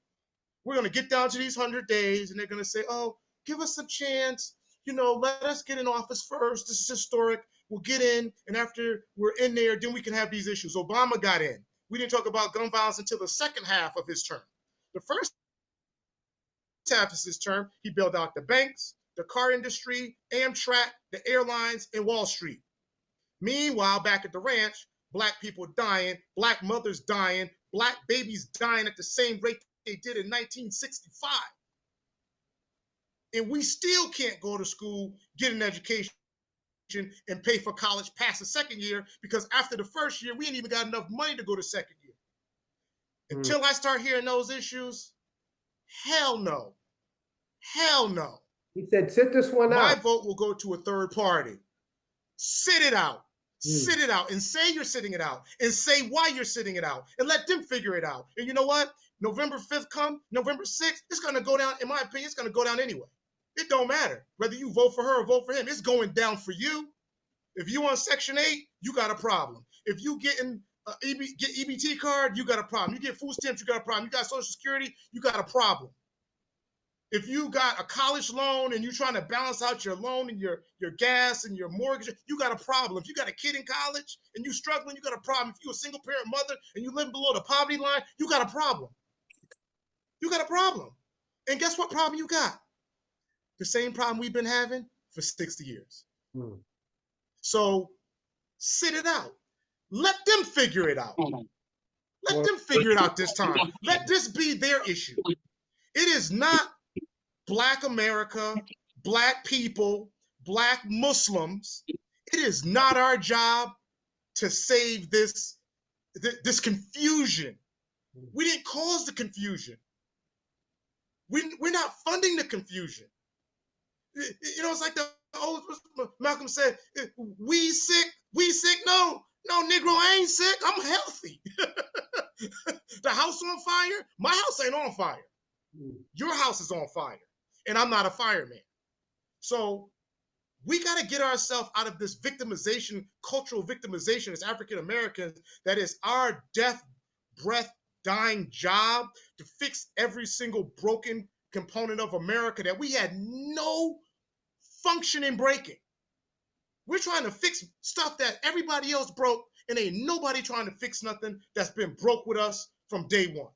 We're going to get down to these 100 days and they're going to say, oh, give us a chance. Let us get in office first. This is historic. We'll get in. And after we're in there, then we can have these issues. Obama got in. We didn't talk about gun violence until the second half of his term. The first half of his term, he bailed out the banks, the car industry, Amtrak, the airlines, and Wall Street. Meanwhile, back at the ranch, Black people dying, Black mothers dying, Black babies dying at the same rate they did in 1965. And we still can't go to school, get an education, and pay for college past the second year because after the first year, we ain't even got enough money to go to second year. Until I start hearing those issues, hell no. Hell no.
He said, sit this one out.
My vote will go to a third party. Sit it out. Sit it out and say you're sitting it out and say why you're sitting it out and let them figure it out. And you know what? November 5th come, November 6th, it's going to go down, in my opinion, it's going to go down anyway. It don't matter whether you vote for her or vote for him. It's going down for you. If you on Section 8, you got a problem. If you getting get EBT card, you got a problem. You get food stamps, you got a problem. You got Social Security, you got a problem. If you got a college loan and you're trying to balance out your loan and your gas and your mortgage, you got a problem. If you got a kid in college and you're struggling, you got a problem. If you're a single parent mother and you live below the poverty line, you got a problem. You got a problem. And guess what problem you got? The same problem we've been having for 60 years. So sit it out. Let them figure it out. Let them figure it out this time. Let this be their issue. It is not Black America, Black people, Black Muslims. It is not our job to save this confusion. We didn't cause the confusion. We're not funding the confusion. You know, it's like the old Malcolm said, we sick. No, Negro, I ain't sick. I'm healthy. The house on fire? My house ain't on fire. Your house is on fire. And I'm not a fireman. So we got to get ourselves out of this victimization, cultural victimization as African Americans, that is our death, breath, dying job to fix every single broken component of America that we had no function in breaking. We're trying to fix stuff that everybody else broke, and ain't nobody trying to fix nothing that's been broke with us from day one.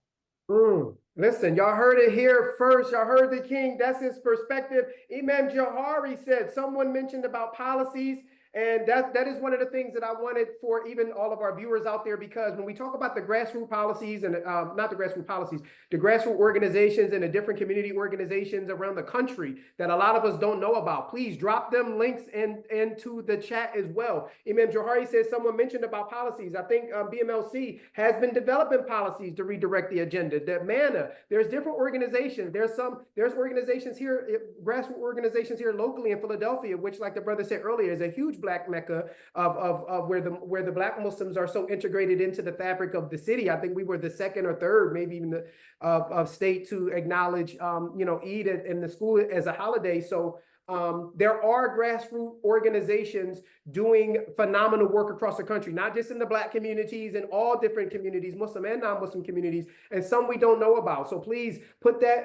Listen, y'all heard it here first. Y'all heard the king. That's his perspective. Imam Johari said, someone mentioned about policies. And that is one of the things that I wanted for even all of our viewers out there, because when we talk about the grassroots policies and not the grassroots policies, the grassroots organizations and the different community organizations around the country that a lot of us don't know about, please drop them links into the chat as well. Imam Johari says someone mentioned about policies. I think BMLC has been developing policies to redirect the agenda. The MANA, there's different organizations. There's organizations here, grassroots organizations here locally in Philadelphia, which, like the brother said earlier, is a huge Black Mecca of where the Black Muslims are so integrated into the fabric of the city. I think we were the second or third, maybe even of state to acknowledge, Eid in the school as a holiday. So there are grassroots organizations doing phenomenal work across the country, not just in the Black communities, in all different communities, Muslim and non-Muslim communities, and some we don't know about. So please put that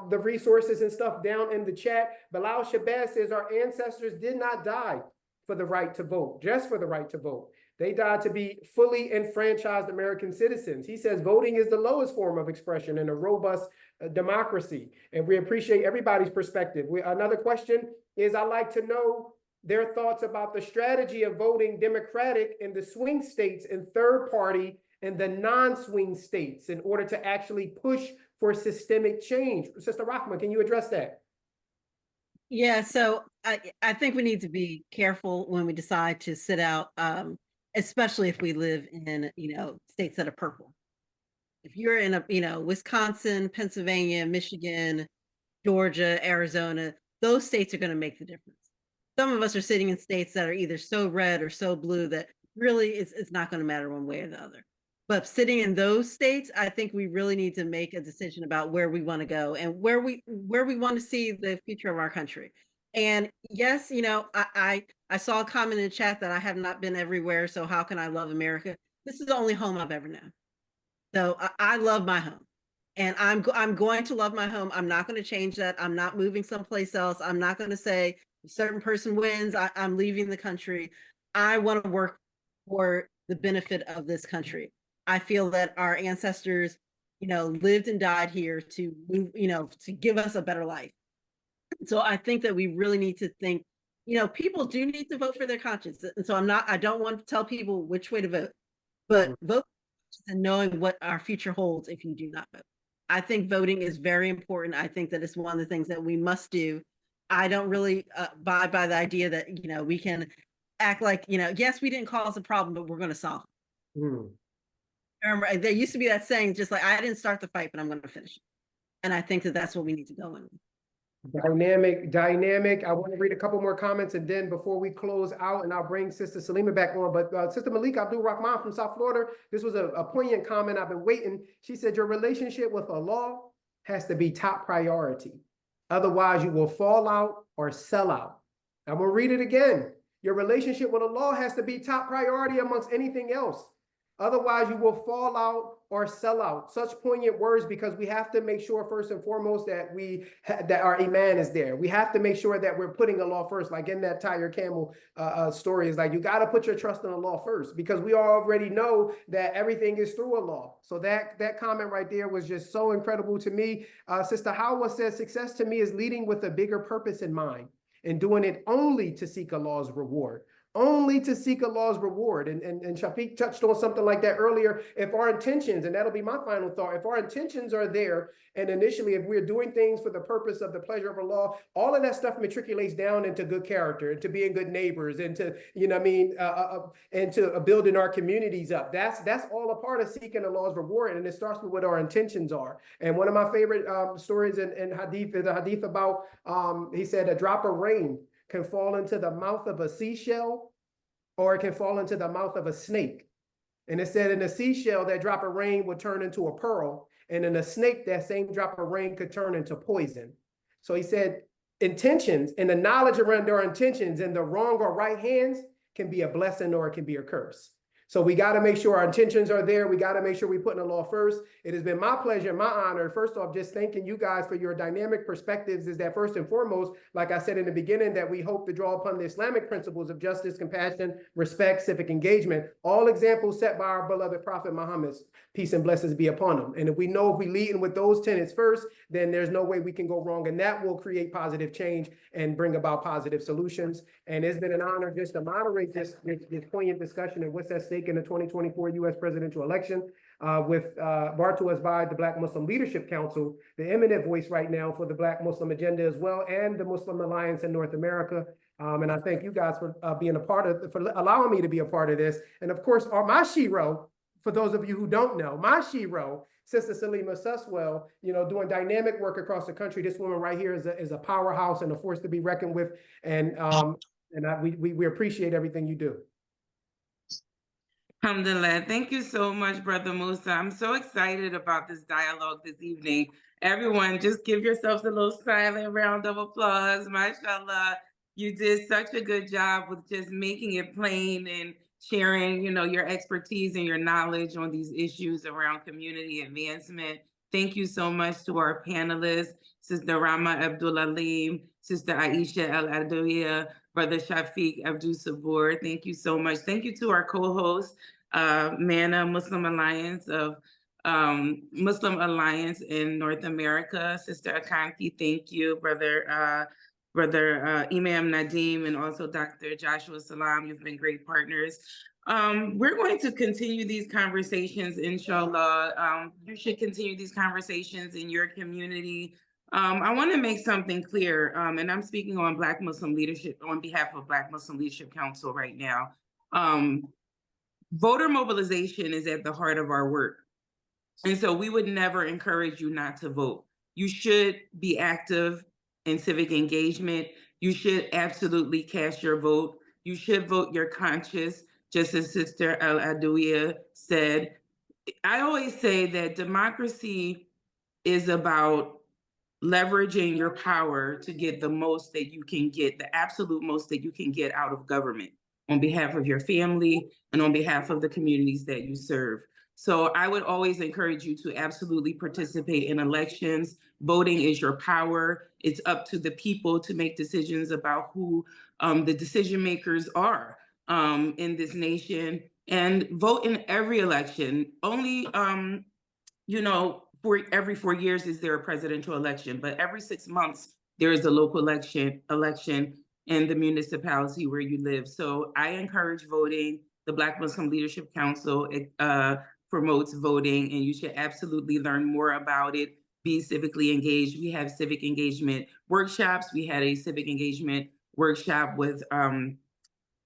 the resources and stuff down in the chat. Bilal Shabazz says our ancestors did not die for the right to vote, just for the right to vote. They died to be fully enfranchised American citizens. He says voting is the lowest form of expression in a robust democracy. And we appreciate everybody's perspective. Another question is, I'd like to know their thoughts about the strategy of voting Democratic in the swing states and third party and the non-swing states in order to actually push for systemic change. Sister Rahma, can you address that?
Yeah, so I think we need to be careful when we decide to sit out, especially if we live in, states that are purple. If you're in Wisconsin, Pennsylvania, Michigan, Georgia, Arizona, those states are going to make the difference. Some of us are sitting in states that are either so red or so blue that really it's not going to matter one way or the other. But sitting in those states, I think we really need to make a decision about where we want to go and where we want to see the future of our country. And yes, I saw a comment in the chat that I have not been everywhere, so how can I love America? This is the only home I've ever known. So I love my home, and I'm going to love my home. I'm not going to change that. I'm not moving someplace else. I'm not going to say a certain person wins, I'm leaving the country. I want to work for the benefit of this country. I feel that our ancestors, lived and died here to move, to give us a better life. So I think that we really need to think, people do need to vote for their conscience. And so I don't want to tell people which way to vote, but vote and knowing what our future holds if you do not vote. I think voting is very important. I think that it's one of the things that we must do. I don't really buy by the idea that, we can act like, yes, we didn't cause a problem, but we're going to solve it. Remember, there used to be that saying, just like, I didn't start the fight, but I'm going to finish it. And I think that that's what we need to go in.
Dynamic. I want to read a couple more comments, and then before we close out, and I'll bring Sister Salima back on. But Sister Malika Abdul Rahman from South Florida, this was a poignant comment. I've been waiting. She said, your relationship with Allah has to be top priority. Otherwise, you will fall out or sell out. I'm going to read it again. Your relationship with Allah has to be top priority amongst anything else. Otherwise, you will fall out or sell out. Such poignant words, because we have to make sure first and foremost that that our iman is there. We have to make sure that we're putting Allah first. Like in that Tiger Camel story, is like you got to put your trust in Allah first, because we already know that everything is through Allah. So that comment right there was just so incredible to me. Sister Hawa says, success to me is leading with a bigger purpose in mind and doing it only to seek Allah's reward. Only to seek Allah's reward. And Shafiq touched on something like that earlier. If our intentions, and that'll be my final thought, if our intentions are there, and initially if we're doing things for the purpose of the pleasure of Allah, all of that stuff matriculates down into good character, into being good neighbors, into, you know what I mean, into building our communities up. That's all a part of seeking Allah's reward, and it starts with what our intentions are. And one of my favorite stories in hadith is a hadith about, he said, a drop of rain can fall into the mouth of a seashell, or it can fall into the mouth of a snake. And it said in a seashell, that drop of rain would turn into a pearl. And in a snake, that same drop of rain could turn into poison. So he said, intentions and the knowledge around our intentions in the wrong or right hands can be a blessing or it can be a curse. So we got to make sure our intentions are there. We got to make sure we put in the law first. It has been my pleasure, my honor. First off, just thanking you guys for your dynamic perspectives. Is that first and foremost, like I said in the beginning, that we hope to draw upon the Islamic principles of justice, compassion, respect, civic engagement, all examples set by our beloved Prophet Muhammad, peace and blessings be upon him. And if we lead in with those tenets first, then there's no way we can go wrong. And that will create positive change and bring about positive solutions. And it's been an honor just to moderate this poignant discussion of what's at stake in the 2024 U.S. presidential election, brought to us by the Black Muslim Leadership Council, the eminent voice right now for the Black Muslim agenda as well, and the Muslim Alliance in North America. And I thank you guys for being a part of, for allowing me to be a part of this. And of course, my shero, for those of you who don't know, my shero, Sister Salima Suswell, doing dynamic work across the country. This woman right here is a powerhouse and a force to be reckoned with. And we appreciate everything you do.
Alhamdulillah. Thank you so much, Brother Musa. I'm so excited about this dialogue this evening. Everyone, just give yourselves a little silent round of applause. MashaAllah. You did such a good job with just making it plain and sharing, your expertise and your knowledge on these issues around community advancement. Thank you so much to our panelists, Sister Rama Abdul Alim, Sister Aisha Al Adouya, Brother Shafiq Abdul Sabur. Thank you so much. Thank you to our co-host, MANA Muslim Alliance of Muslim Alliance in North America, Sister Akanki. Thank you, Brother Imam Nadim, and also Dr. Joshua Salam. You've been great partners. We're going to continue these conversations, inshallah. You should continue these conversations in your community. I want to make something clear, and I'm speaking on Black Muslim leadership, on behalf of Black Muslim Leadership Council right now. Voter mobilization is at the heart of our work. And so we would never encourage you not to vote. You should be active in civic engagement. You should absolutely cast your vote. You should vote your conscience, just as Sister Al Adouya said. I always say that democracy is about leveraging your power to get the most that you can get, the absolute most that you can get out of government on behalf of your family and on behalf of the communities that you serve. So I would always encourage you to absolutely participate in elections. Voting is your power. It's up to the people to make decisions about who the decision makers are in this nation, and vote in every election. Only, for every 4 years is there a presidential election, but every 6 months there is a local election in the municipality where you live. So I encourage voting. The Black Muslim Leadership Council promotes voting, and you should absolutely learn more about it. Be civically engaged. We have civic engagement workshops. We had a civic engagement workshop with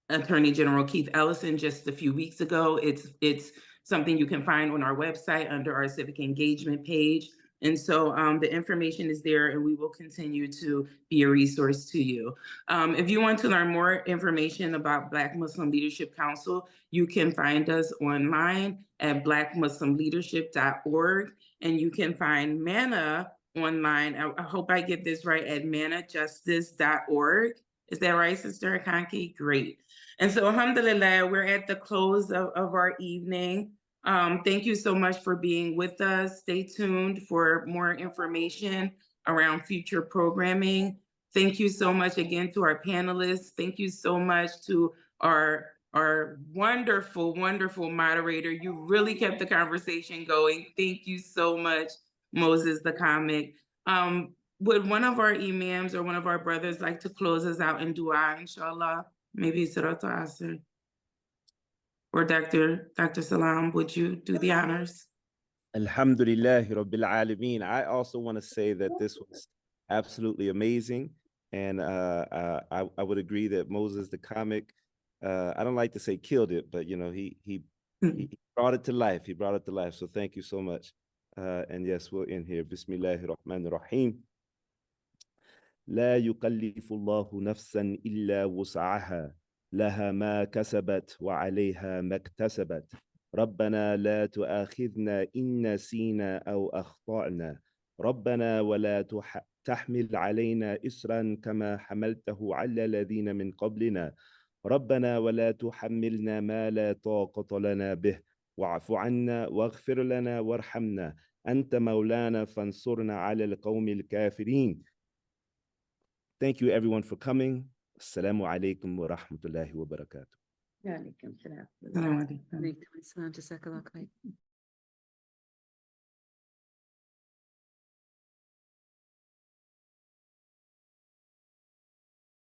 Attorney General Keith Ellison just a few weeks ago. It's something you can find on our website under our civic engagement page. And so the information is there, and we will continue to be a resource to you. If you want to learn more information about Black Muslim Leadership Council, you can find us online at blackmuslimleadership.org, and you can find MANA online. I hope I get this right, at manajustice.org. Is that right, Sister Akanki? Great. And so, alhamdulillah, we're at the close of our evening. Thank you so much for being with us. Stay tuned for more information around future programming. Thank you so much again to our panelists. Thank you so much to our wonderful, wonderful moderator. You really kept the conversation going. Thank you so much, Moses the Comic. Would one of our imams or one of our brothers like to close us out in dua, inshallah? Maybe Surah Asr. Or Dr. Salam, would you do the honors?
Alhamdulillah Rabbil Alameen. I also want to say that this was absolutely amazing. And I would agree that Moses the Comic, I don't like to say killed it, but he brought it to life. He brought it to life. So thank you so much. And yes, we'll end here. Bismillahir Rahmanir Rahim. لا يكلف الله نفسا إلا وسعها لها ما كسبت وعليها ما اكتسبت ربنا لا تؤاخذنا إن نسينا أو أخطأنا ربنا ولا تحمل علينا إسرا كما حملته على الذين من قبلنا ربنا ولا تحملنا ما لا طاقة لنا به واعف عنا واغفر لنا وارحمنا أنت مولانا فانصرنا على القوم الكافرين. Thank you everyone for coming. Assalamu alaikum wa rahmatullahi wa barakatuh.
Wa alaikum salam.
Assalamu alaikum.
Alaikum assalam, jazakallah khair.